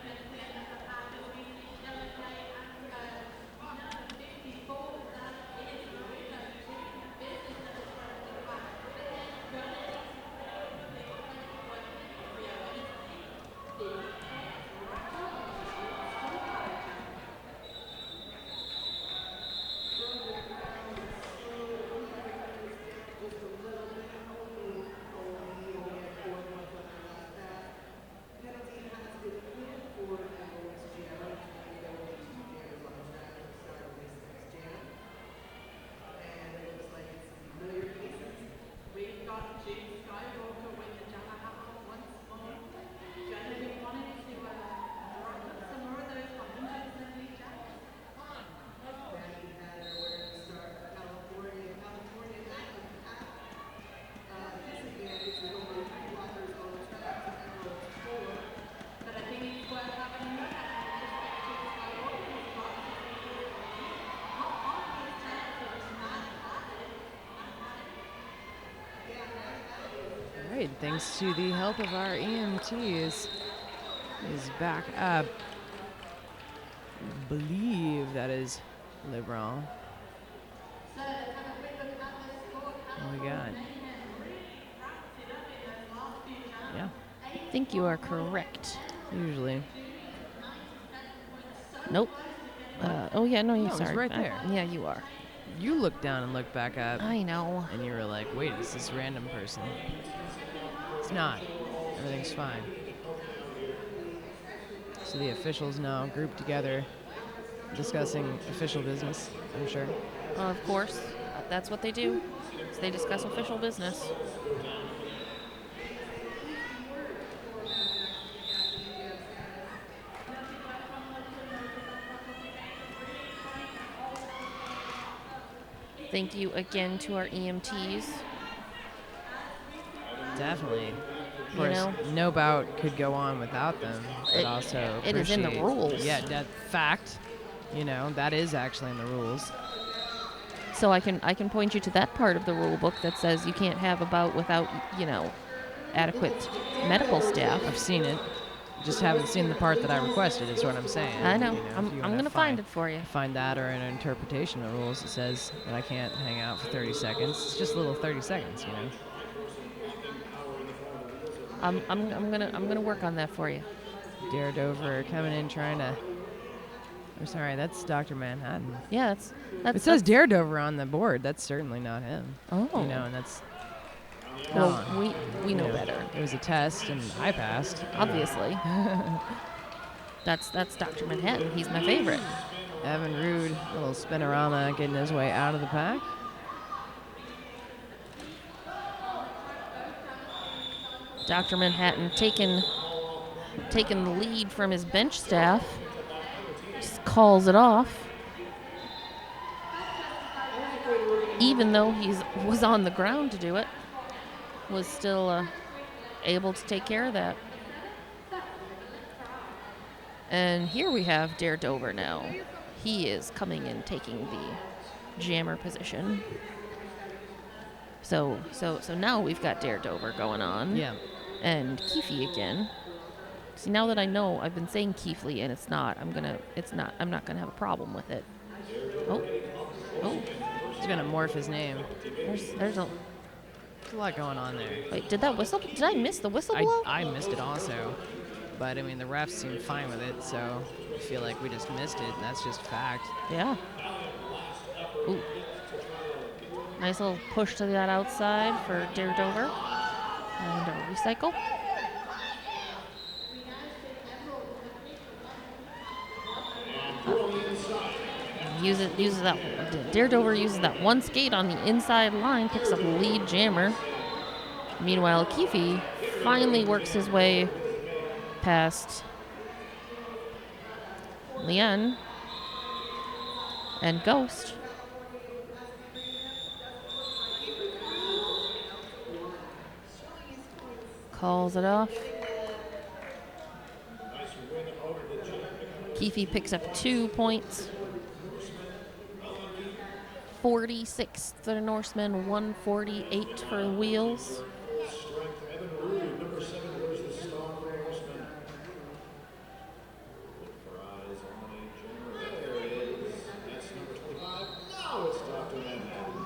All right, thanks to the help of our EMTs, is back up. Believe that is LeBron. What we got? Yeah, I think you are correct. usually. Nope. Oh yeah, no, you're No, he's sorry. right there. Yeah, you are. You looked down and looked back up, I know. and you were like, wait, is this random person? It's not. Everything's fine. So the officials now grouped together, discussing official business, I'm sure. Of course, that's what they do. Is they discuss official business. Thank you again to our EMTs. Definitely. Of You course, know? no bout could go on without them, but It- also it is in the appreciate- rules. Yeah, that fact. That is actually in the rules. So I can point you to that part of the rule book that says you can't have a bout without, adequate medical staff. I've seen it. Just haven't seen the part that I requested, is what I'm saying. I know. If I'm you going wanna to find it for you. Find that or an interpretation of the rules that says that I can't hang out for 30 seconds. It's just a little 30 seconds. I'm gonna work on that for you. Daredover coming in trying to. I'm sorry, that's Dr. Manhattan. Yeah, that's It says Daredover on the board. That's certainly not him. Oh. And that's. Well, gone. we know better. It was a test, and I passed. Obviously. That's Dr. Manhattan. He's my favorite. Evan Rude, little spinorama, getting his way out of the pack. Dr. Manhattan taking the lead from his bench staff. Just calls it off. Even though he was on the ground to do it, was still able to take care of that. And here we have Daredover now. He is coming in, taking the jammer position. So now we've got Daredover going on. Yeah. And Keefe again. See, now that I know I've been saying Keefely and I'm not gonna have a problem with it. Oh. He's gonna morph his name. There's a There's a lot going on there. wait, did I miss the whistle blow? I missed it also. But, the refs seemed fine with it, so I feel like we just missed it, and that's just fact. Yeah. Ooh. Nice little push to that outside for Daredover. And a recycle. Uses that Daredover uses that one skate on the inside line, picks up lead jammer. Meanwhile, Keefe finally works his way past Lien and Ghost. Calls it off. Nice win Keefe picks up 2 points. 46 for the Norsemen, 148 for the Wheels. Strength, Evan Rude, number 7, wears the star for Norsemen. Look for eyes on a jammer. There it is. That's number 25. Now it's Dr. Manhattan.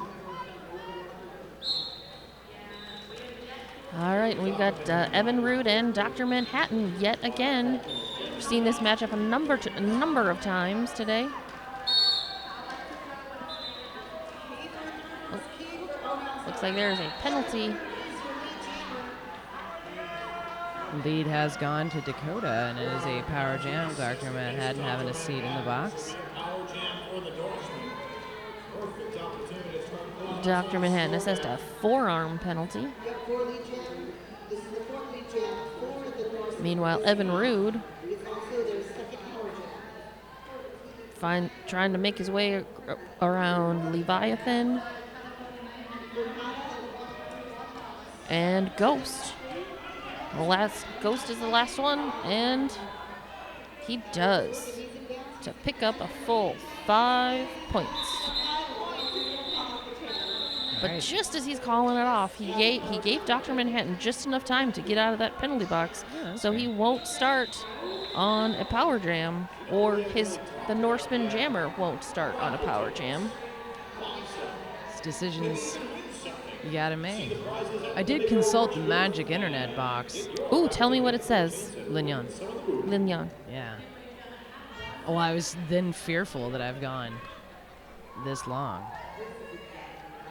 All right, we've got Evan Root and Dr. Manhattan yet again. We've seen this matchup a number of times today. Looks like there's a penalty. Lead has gone to Dakota, and it is a power jam. Dr. Manhattan having a seat in the box. Power jam for the Norsemen. Perfect opportunity to start playing. Dr. Manhattan assessed a forearm penalty. Yep, 4 lead jam. This is the 4th lead jam for the Norsemen. Meanwhile, Evan Rude It's also their second power jam. trying to make his way around Leviathan and Ghost. Ghost is the last one, and he does to pick up a full 5 points. But Right. just as he's calling it off, he gave Dr. Manhattan just enough time to get out of that penalty box, Yeah, that's so fair. he won't start on a power jam, or the Norseman jammer won't start on a power jam. It's decisions you gotta make. I did consult the magic internet box. Ooh, tell me what it says, Lignon. Lignon. Yeah. Oh, I was then fearful that I've gone this long.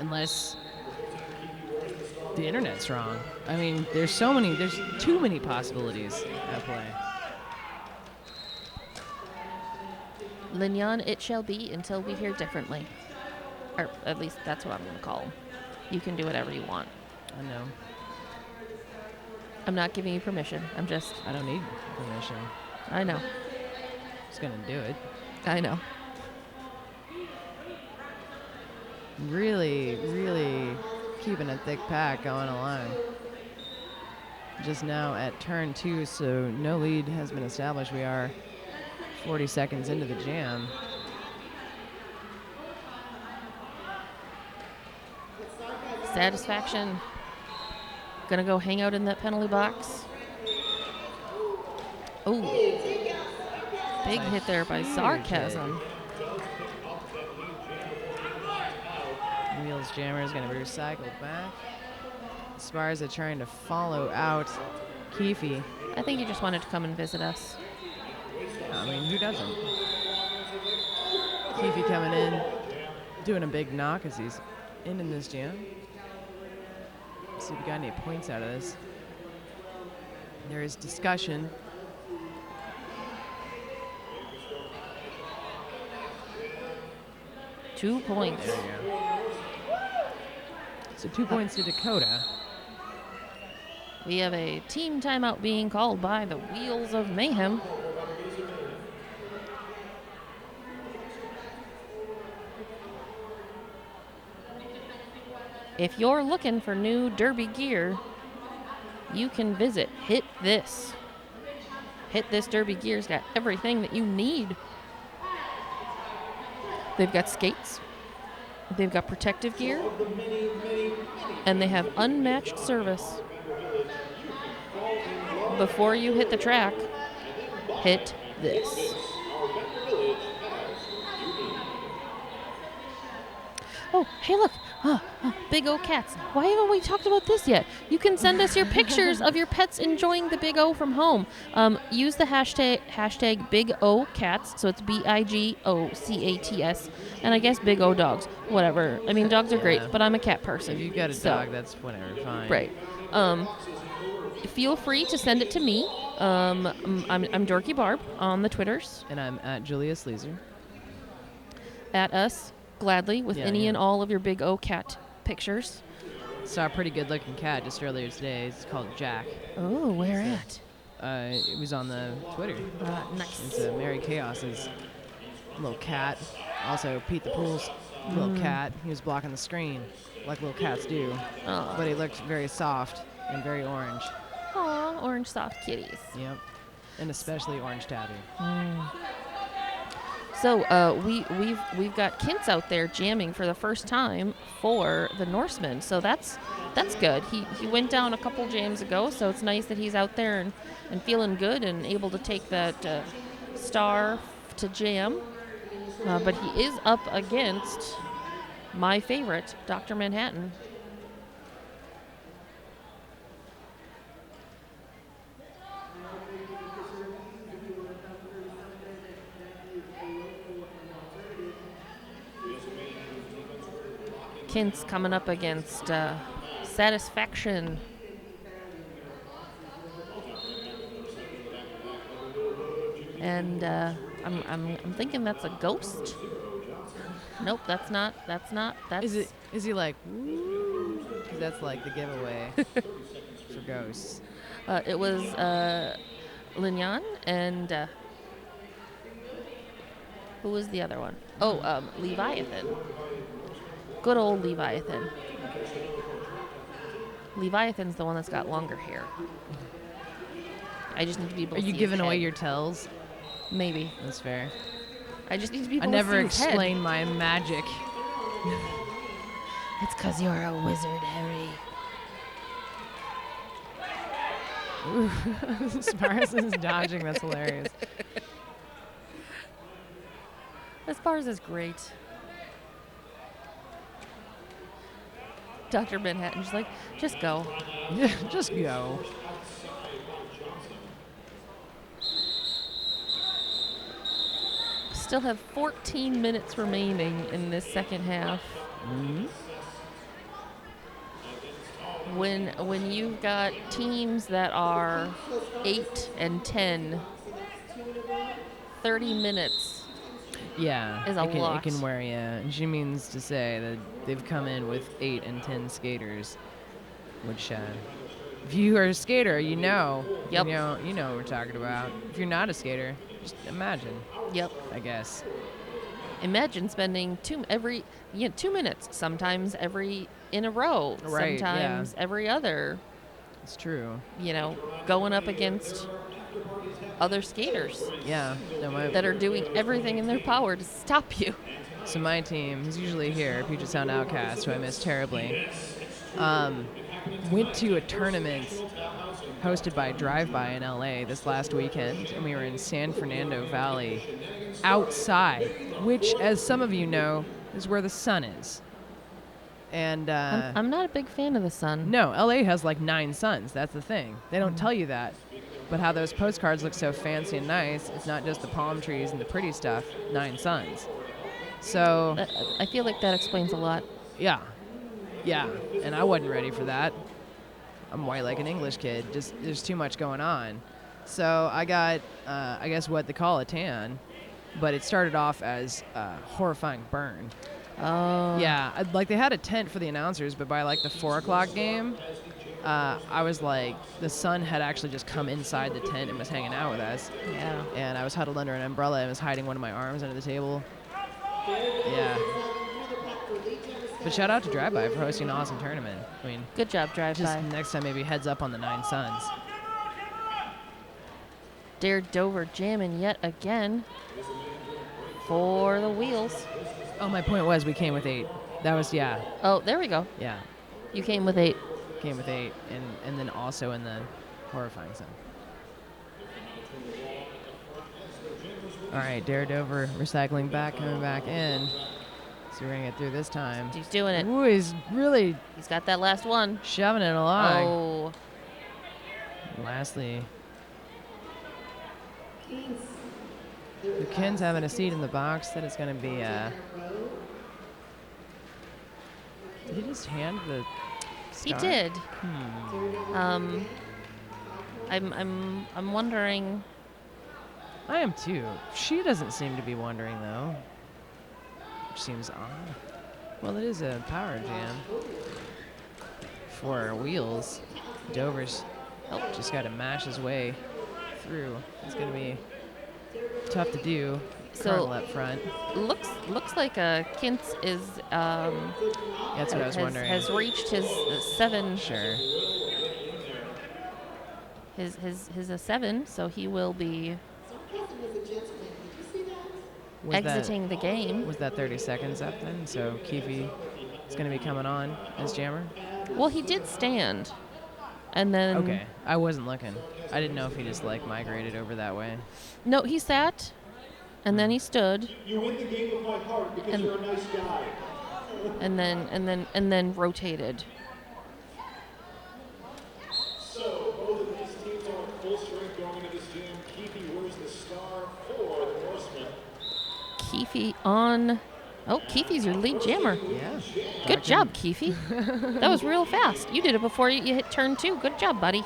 Unless the internet's wrong. I mean, there's too many possibilities at play. Lignon it shall be until we hear differently. Or at least that's what I'm going to call him. You can do whatever you want. I know. I'm not giving you permission. I don't need permission. I know. Just gonna do it. I know. Really, really keeping a thick pack going along. Just now at turn 2, so no lead has been established. We are 40 seconds into the jam. Satisfaction. Gonna go hang out in that penalty box. Oh. Big hit there by Sarcasm. Wheels jammer is going to be recycled back. Sparza trying to follow out Keefe. I think he just wanted to come and visit us. I mean, who doesn't? Keefe coming in, doing a big knock as he's in this jam. See if we got any points out of this. There is discussion. Two points. There we go. So 2 points to Dakota. We have a team timeout being called by the Wheels of Mayhem. If you're looking for new derby gear, you can visit Hit This. Hit This Derby Gear's got everything that you need. They've got skates, they've got protective gear, and they have unmatched service. Before you hit the track, hit this. Oh, hey, look. Big O cats. Why haven't we talked about this yet? You can send us your pictures of your pets enjoying the Big O from home. Use the hashtag Big O Cats, so it's BIGOCATS, and I guess Big O Dogs. Whatever. I mean, dogs are great, Yeah. but I'm a cat person. If you've got a so- dog, that's whatever, fine. Right. Feel free to send it to me. I'm Dorky Barb on the Twitters. And I'm at Julius Leeser. At us, gladly, with Yeah, any yeah. and all of your Big O cat pictures. Saw a pretty good looking cat just earlier today. It's called Jack. Oh, where at? It was on the Twitter. Nice. It's Mary Chaos's little cat. Also, Pete the Pool's little cat. He was blocking the screen, like little cats do. Oh. But he looked very soft and very orange. Aw, orange soft kitties. Yep. And especially orange tabby. So we've got Kintz out there jamming for the first time for the Norsemen. So that's good. He went down a couple jams ago, so it's nice that he's out there and feeling good and able to take that star to jam. But he is up against my favorite, Dr. Manhattan. Kintz coming up against Satisfaction. And I'm thinking that's a ghost. Nope, that's not. That's Is he like, woo? 'Cause that's like the giveaway for ghosts. It was Linyan and who was the other one? Oh, Leviathan. Good old Leviathan. Leviathan's the one that's got longer hair. I just need to be able Are to you see giving his away head. your tells? Maybe. That's fair. I just need to be able I to never see his head. explain my magic. It's 'cause you're a wizard, Harry. Sparse is dodging. That's hilarious. Spars is great. Dr. Manhattan's like, just go. Yeah, just go. Still have 14 minutes remaining in this second half. When you've got teams that are 8 and 10, 30 minutes Yeah, is a it lot. can wear you. And she means to say that they've come in with 8 and 10 skaters, which if you are a skater, you know. Yep. You know what we're talking about. If you're not a skater, just imagine. Yep. I guess. Imagine spending 2 minutes, sometimes every in a row, Right, sometimes every other, It's true. going up against other skaters Yeah. No, that are doing everything in their power to stop you. So my team, who's usually here, Puget Sound Outcast, who I miss terribly, went to a tournament hosted by Drive By in LA this last weekend, and we were in San Fernando Valley outside, which, as some of you know, is where the sun is. And I'm not a big fan of the sun. no, LA has like 9 suns. That's the thing. They don't tell you that. But how those postcards look so fancy and nice, it's not just the palm trees and the pretty stuff, 9 suns. So, I feel like that explains a lot. yeah. And I wasn't ready for that. I'm white like an English kid. Just there's too much going on. So I got, I guess what they call a tan, but it started off as a horrifying burn. Oh. Yeah, like they had a tent for the announcers, but by like the 4 o'clock game, I was like, the sun had actually just come inside the tent and was hanging out with us. Yeah. And I was huddled under an umbrella and was hiding one of my arms under the table. Yeah. But shout out to Drive By for hosting an awesome tournament. I mean, Good job, Drive just By. next time maybe heads up on the 9 suns. Dare Dover jamming yet again for the wheels. Oh, my point was we came with 8. That was, yeah. Oh, there we go. Yeah. You came with 8. Came with 8 and then also in the horrifying sun. All right, Dare Dover recycling back, coming back in. So we're going to get through this time. He's doing it. Ooh, he's really He's got that last one. shoving it along. Oh. Lastly, the Ken's having a seat in the box. That is going to be did he just hand the He star? did. I'm wondering. I am too. She doesn't seem to be wondering though, which seems odd. Well, it is a power jam for wheels. Dover's just got to mash his way through. It's going to be tough to do. So- Colonel up front. Looks like Kintz is That's what I was wondering. has reached his 7. Sure. His 7, so he will be exiting the game. Was that 30 seconds up then? So Keefe is going to be coming on as jammer? Well, he did stand. And then... Okay. I wasn't looking. I didn't know if he just, like, migrated over that way. No, he sat, and then he stood, You win the game of my heart because And- you're a nice guy. and then rotated. So both of these teams are at full strength going into this jam. Keefe wears the star for the Norsemen. Keefe on... Oh, Keefe's your lead jammer. Yeah. Good job, Keefe. That was real fast. You did it before you hit turn 2. Good job, buddy.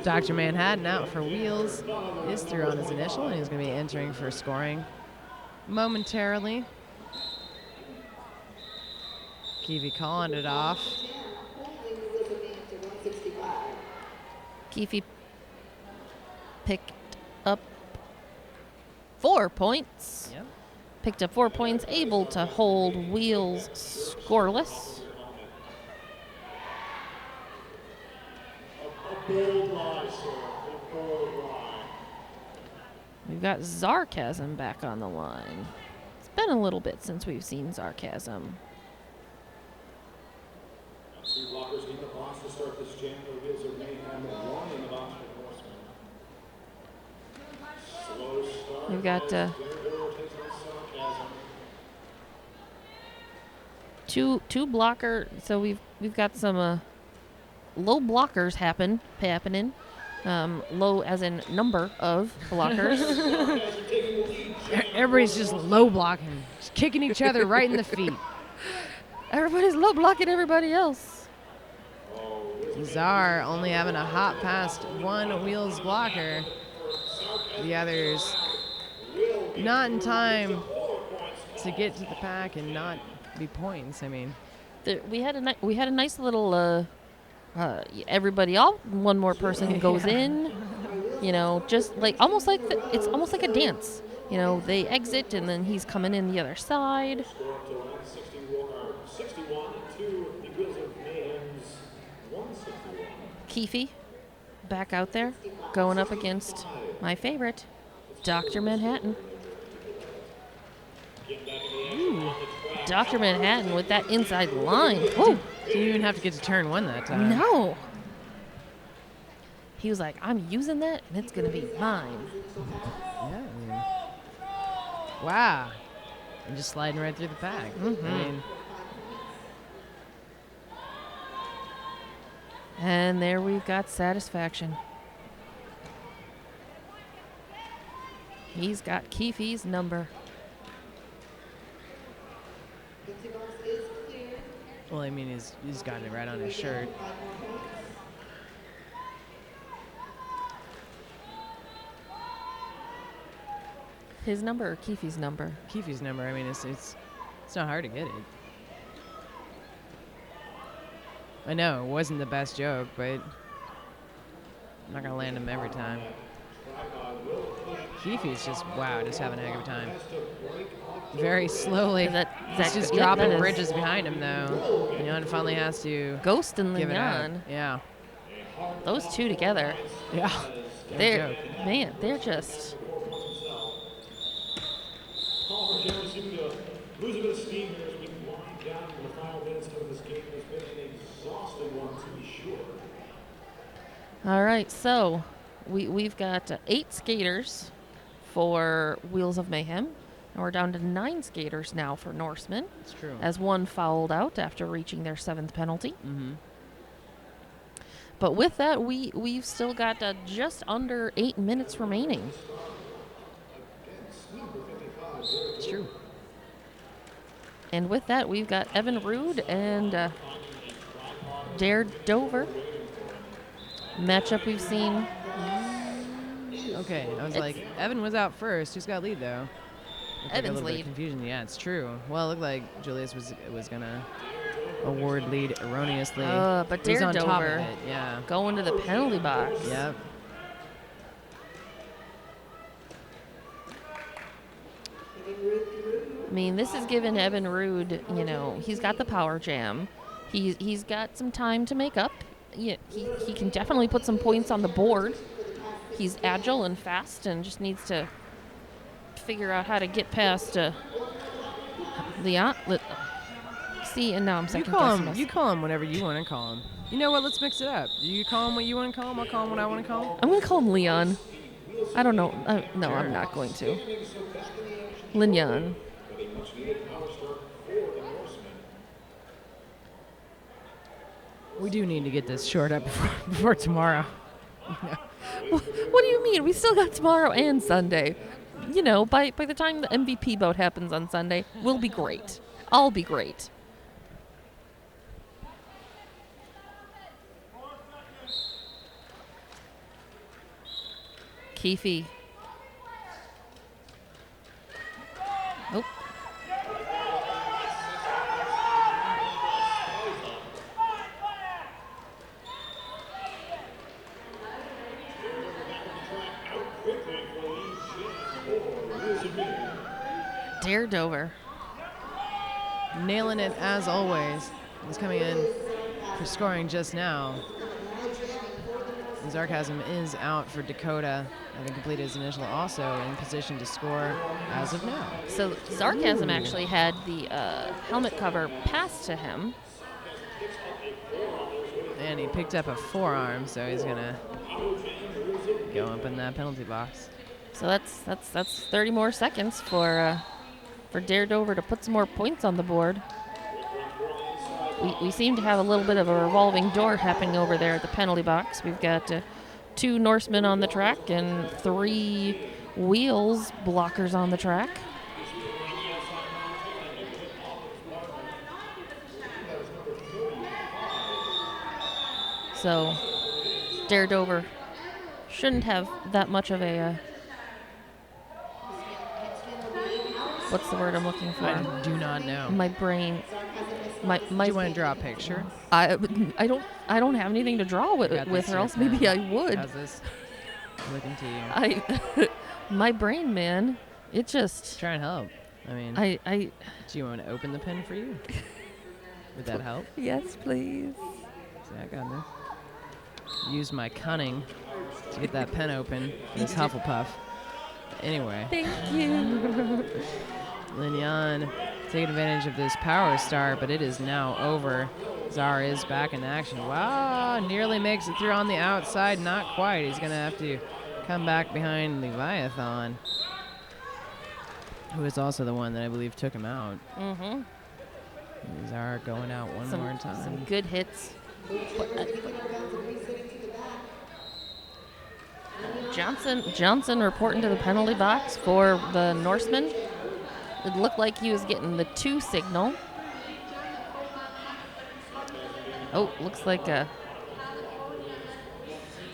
Dr. Manhattan out for Wheels is through on his initial, and he's going to be entering for scoring momentarily. Keefe calling it off. Holding the wheels of mayhem to 165. Keefe picked up 4 points. Yep. Picked up 4 points, able to hold Wheels scoreless. A bold lie, sir. A bold lie. We've got Zarkasm back on the line. It's been a little bit since we've seen Zarkasm. Three blockers in the box to start this jam. The wheels of mayhem. One in the box for the Norsemen. Slow start. We've got Daredevil takes on sarcasm. two blocker. So we've got some low blockers happening. Low as in number of blockers. Everybody's just low blocking, just kicking each other right in the feet. Everybody's low blocking everybody else. Czar only having a hop past one Wheels blocker. The others not in time to get to the pack and not be points. I mean, We had a nice little everybody all one more person goes in. You know, just like it's almost like a dance. You know, they exit and then he's coming in the other side. Score up to 161 to the wheels of mayhem's 161. Keefe back out there going up against my favorite, Dr. Manhattan. Dr. Manhattan with that inside line. Woo! didn't even have to get to turn 1 that time. No. He was like, I'm using that and it's going to be mine. Yeah. I mean, wow. And just sliding right through the pack. I mean, And there we've got satisfaction. He's got Keefe's number. Empty box is clear. well, I mean, he's got it right on his shirt. 5 more points. His number or Keefe's number? Keefe's number. I mean, it's not hard to get it. I know it wasn't the best joke, but I'm not gonna land him every time. Keefe's just just having a heck of a time. Very slowly. He's just dropping bridges behind him though. And finally has to Ghost and give it out. Leon. Yeah. Those two together. Yeah. They're just. Paul for Jeremy seeming to lose a bit of steam here as we wind down to the final minutes of this game. It's been an exhausting one to be sure. All right, so we've got 8 skaters for Wheels of Mayhem, and we're down to 9 skaters now for Norsemen, It's true. as one fouled out after reaching their 7th penalty. Mm-hmm. But with that, we've still got just under 8 minutes remaining. It's true. And with that, we've got Evan Rude and Dare Dover. Matchup we've seen. Okay, I was It's- like, Evan was out first. Who's got lead though? Looked like a Evan's little bit of lead. confusion. Yeah, it's true. Well, it looked like Julius was gonna award lead erroneously. But He's Dare on top of Dover it. Yeah. going to the penalty box. Yep. I mean, this is giving Evan Rude, he's got the power jam. He's got some time to make up. Yeah, he can definitely put some points on the board. He's agile and fast and just needs to figure out how to get past Leon. See, and now I'm second guessing myself. You call him whatever you want to call him. You know what? Let's mix it up. You call him what you want to call him. I'll call him what I want to call him. I'm going to call him Leon. I don't know. No, Sure. I'm not going to. Leon. We do need to get this short up before tomorrow. What do you mean? We still got tomorrow and Sunday. You know, by the time the MVP bout happens on Sunday, we'll be great. I'll be great. Keefe. Oh. Daredover. Nailing it as always. He's coming in for scoring just now. Sarcasm is out for Dakota, having completed his initial, also in position to score as of now. So Sarcasm actually had the helmet cover passed to him. And he picked up a forearm, so he's gonna go up in that penalty box. So that's 30 more seconds for Daredover to put some more points on the board. We seem to have a little bit of a revolving door happening over there at the penalty box. We've got 2 Norsemen on the track and 3 wheels blockers on the track. So Daredover shouldn't have that much of a what's the word I'm looking for? I do not know. My brain. My Do you want to draw a picture? I don't have anything to draw with Got this her, else here, maybe I pen. would. How's this? Looking to you. My brain, man, it just. Try and help. I mean, I do you want to open the pen for you? Would that help? yes, please. See, I got this. Use my cunning to get that pen open for this Hufflepuff. Anyway. Thank you. Lignon taking advantage of this power start, but it is now over. Czar is back in action. Wow, nearly makes it through on the outside. Not quite. He's going to have to come back behind Leviathan, who is also the one that I believe took him out. Mm-hmm. Czar going out one more time. Some good hits. Johnson reporting to the penalty box for the Norsemen. It looked like he was getting the 2 signal. Oh, looks like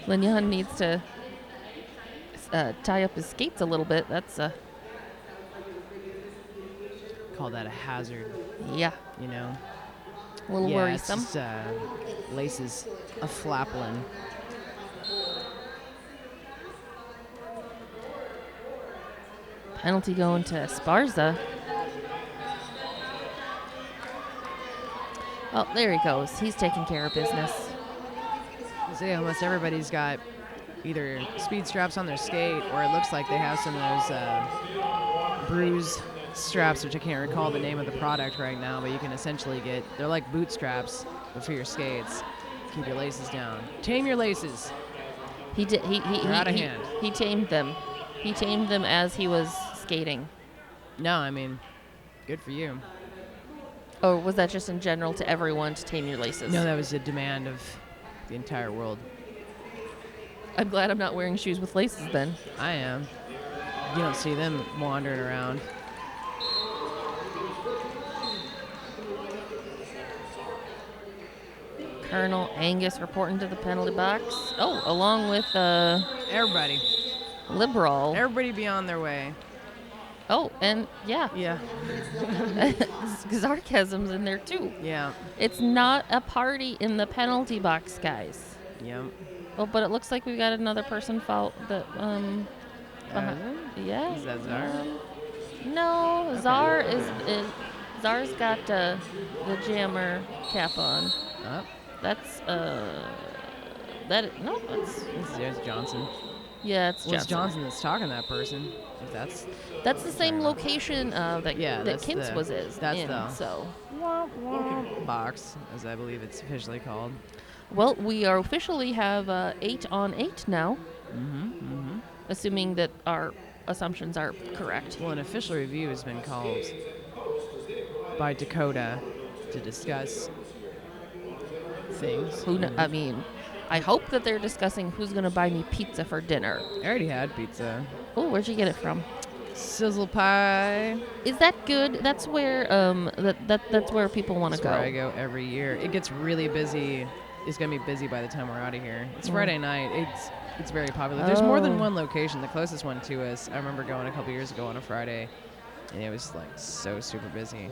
Lignon needs to tie up his skates a little bit. That's Call that a hazard, yeah, you know? a little Yeah, worrisome. it's just, laces a flaplin. Penalty going to Esparza. Oh, there he goes. He's taking care of business. So yeah, almost everybody's got either speed straps on their skate, or it looks like they have some of those bruise straps, which I can't recall the name of the product right now, but you can essentially get, they're like boot straps, but for your skates. Keep your laces down. Tame your laces. He did. They're out of hand. He tamed them. He tamed them as he was skating. No, I mean, good for you. Or was that just in general to everyone to tame your laces? No, that was a demand of the entire world. I'm glad I'm not wearing shoes with laces then. I am. You don't see them wandering around. Colonel Angus reporting to the penalty box. Oh, along with Everybody. Liberal. Everybody be on their way. Oh, and yeah, Yeah. Sarcasm's in there too. Yeah. It's not a party in the penalty box, guys. Yep. Oh, but it looks like we got another person foul. That yeah. Is that Czar? No, Okay. Czar is Czar's got the jammer cap on. Oh, That's no, that's there's Johnson. Yeah, it's Well, it's Johnson. Johnson that's talking to that person. If That's the same location that yeah, that that's Kintz the- was that's in. the- So, box, as I believe it's officially called. well, we are officially have 8 on 8 now, Mm-hmm. assuming that our assumptions are correct. Well, an official review has been called by Dakota to discuss things. I mean, I hope that they're discussing who's going to buy me pizza for dinner. I already had pizza. Oh, where'd you get it from? Sizzle pie. Is that good? That's where that's where people want to That's where I go. go every year. It gets really busy. It's gonna be busy by the time we're out of here. It's Friday night. It's very popular. There's more than Oh. one location. The closest one to us, I remember going a couple years ago on a Friday, and it was like so super busy.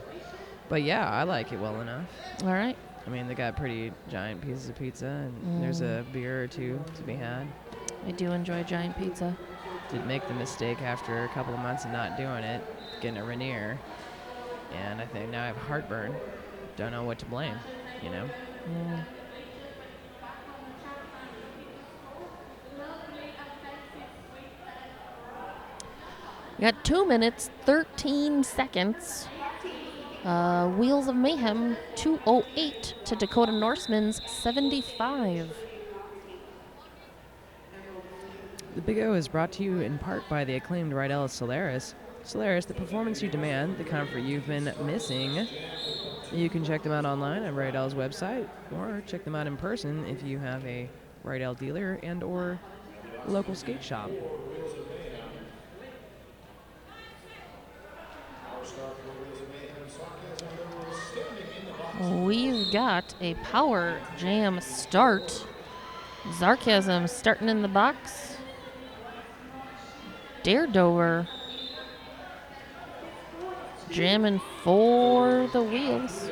But yeah, I like it well enough. All right. I mean, they got pretty giant pieces of pizza, and there's a beer or two to be had. I do enjoy giant pizza. Did make the mistake after a couple of months of not doing it, getting a Rainier, and I think now I have heartburn. Don't know what to blame, you know? Yeah. We got 2 minutes, 13 seconds. Wheels of Mayhem 2:08 to Dakota Norsemen's 75. The Big O is brought to you in part by the acclaimed Rydell Solaris. Solaris, the performance you demand, the comfort you've been missing. You can check them out online at Rydell's website, or check them out in person if you have a Rydell dealer and or local skate shop. We've got a power jam start. Sarcasm starting in the box. Daredover jamming for the wheels.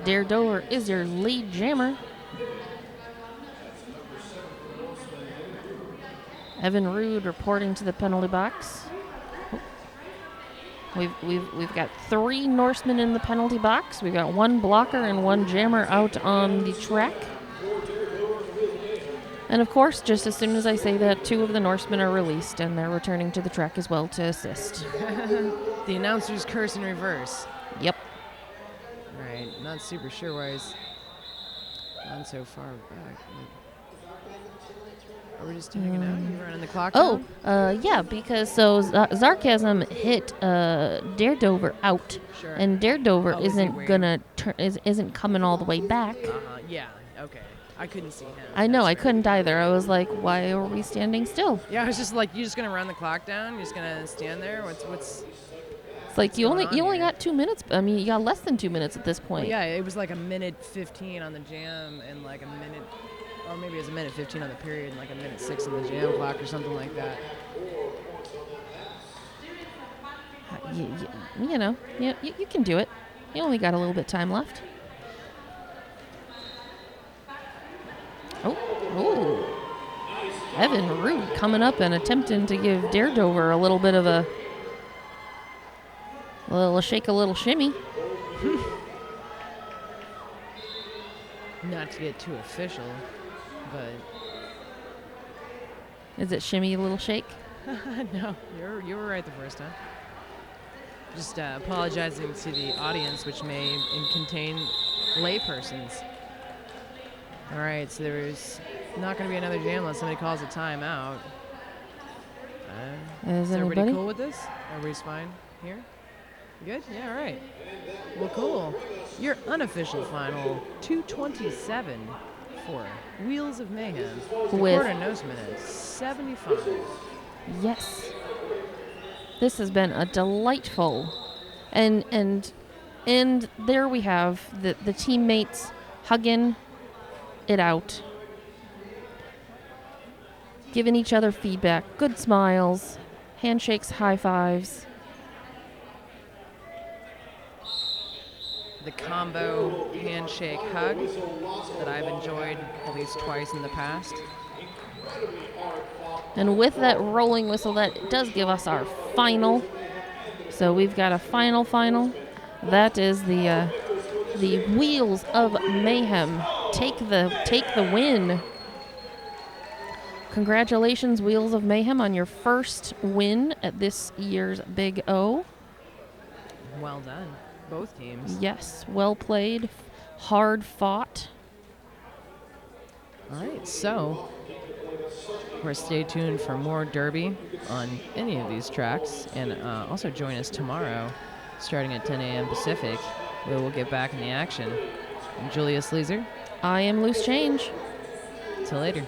Daredover is your lead jammer. Evan Rude reporting to the penalty box. We've got 3 Norsemen in the penalty box. We've got 1 blocker and 1 jammer out on the track. And of course, just as soon as I say that, 2 of the Norsemen are released and they're returning to the track as well to assist. The announcer's curse in reverse. Yep. Right, not super sure why he's gone so far back. Are we just hanging out? You running the clock Oh, down? yeah, because Sarcasm hit Daredover out, Sure. and Daredover Oh, is he isn't waiting? gonna isn't coming all the way back. Yeah, okay. I couldn't see him. I know, That's I right. couldn't either. I was like, why are we standing still? Yeah, I was just like, you're just gonna run the clock down? You're just gonna stand there? What's? It's like you going only on here? got 2 minutes. I mean, you got less than 2 minutes at this Well, point. yeah, it was like a minute 15 on the jam and like a minute, or maybe it was a minute 15 on the period and like a minute 6 on the jam clock or something like that. You know, you can do it. You only got a little bit time left. Oh. Evan Rude coming up and attempting to give Daredover a little bit of a shake, a little shimmy. Not to get too official, but Is it shimmy, a little shake? no, you were right the first time. Just apologizing to the audience, which may contain laypersons. All right, so there's not going to be another jam unless somebody calls a timeout. Is everybody anybody? cool with this? Everybody's fine here? You good? Yeah, all right. Well, cool. Your unofficial final, 2:27 for Wheels of Mayhem. With- Dakota Norsemen at 75. Yes. This has been a delightful, and there we have the teammates hugging it out, giving each other feedback, good smiles, handshakes, high fives. The combo handshake hug that I've enjoyed at least twice in the past. And with that rolling whistle, that does give us our final. So we've got a final. That is the Wheels of Mayhem take the win. Congratulations, Wheels of Mayhem, on your first win at this year's Big O. Well done, both teams. Yes, well played, hard fought. All right, so we're stay tuned for more Derby on any of these tracks, and also join us tomorrow, starting at 10 a.m. Pacific, where we'll get back in the action. I'm Julius Leeser. I am Loose Change. Till later.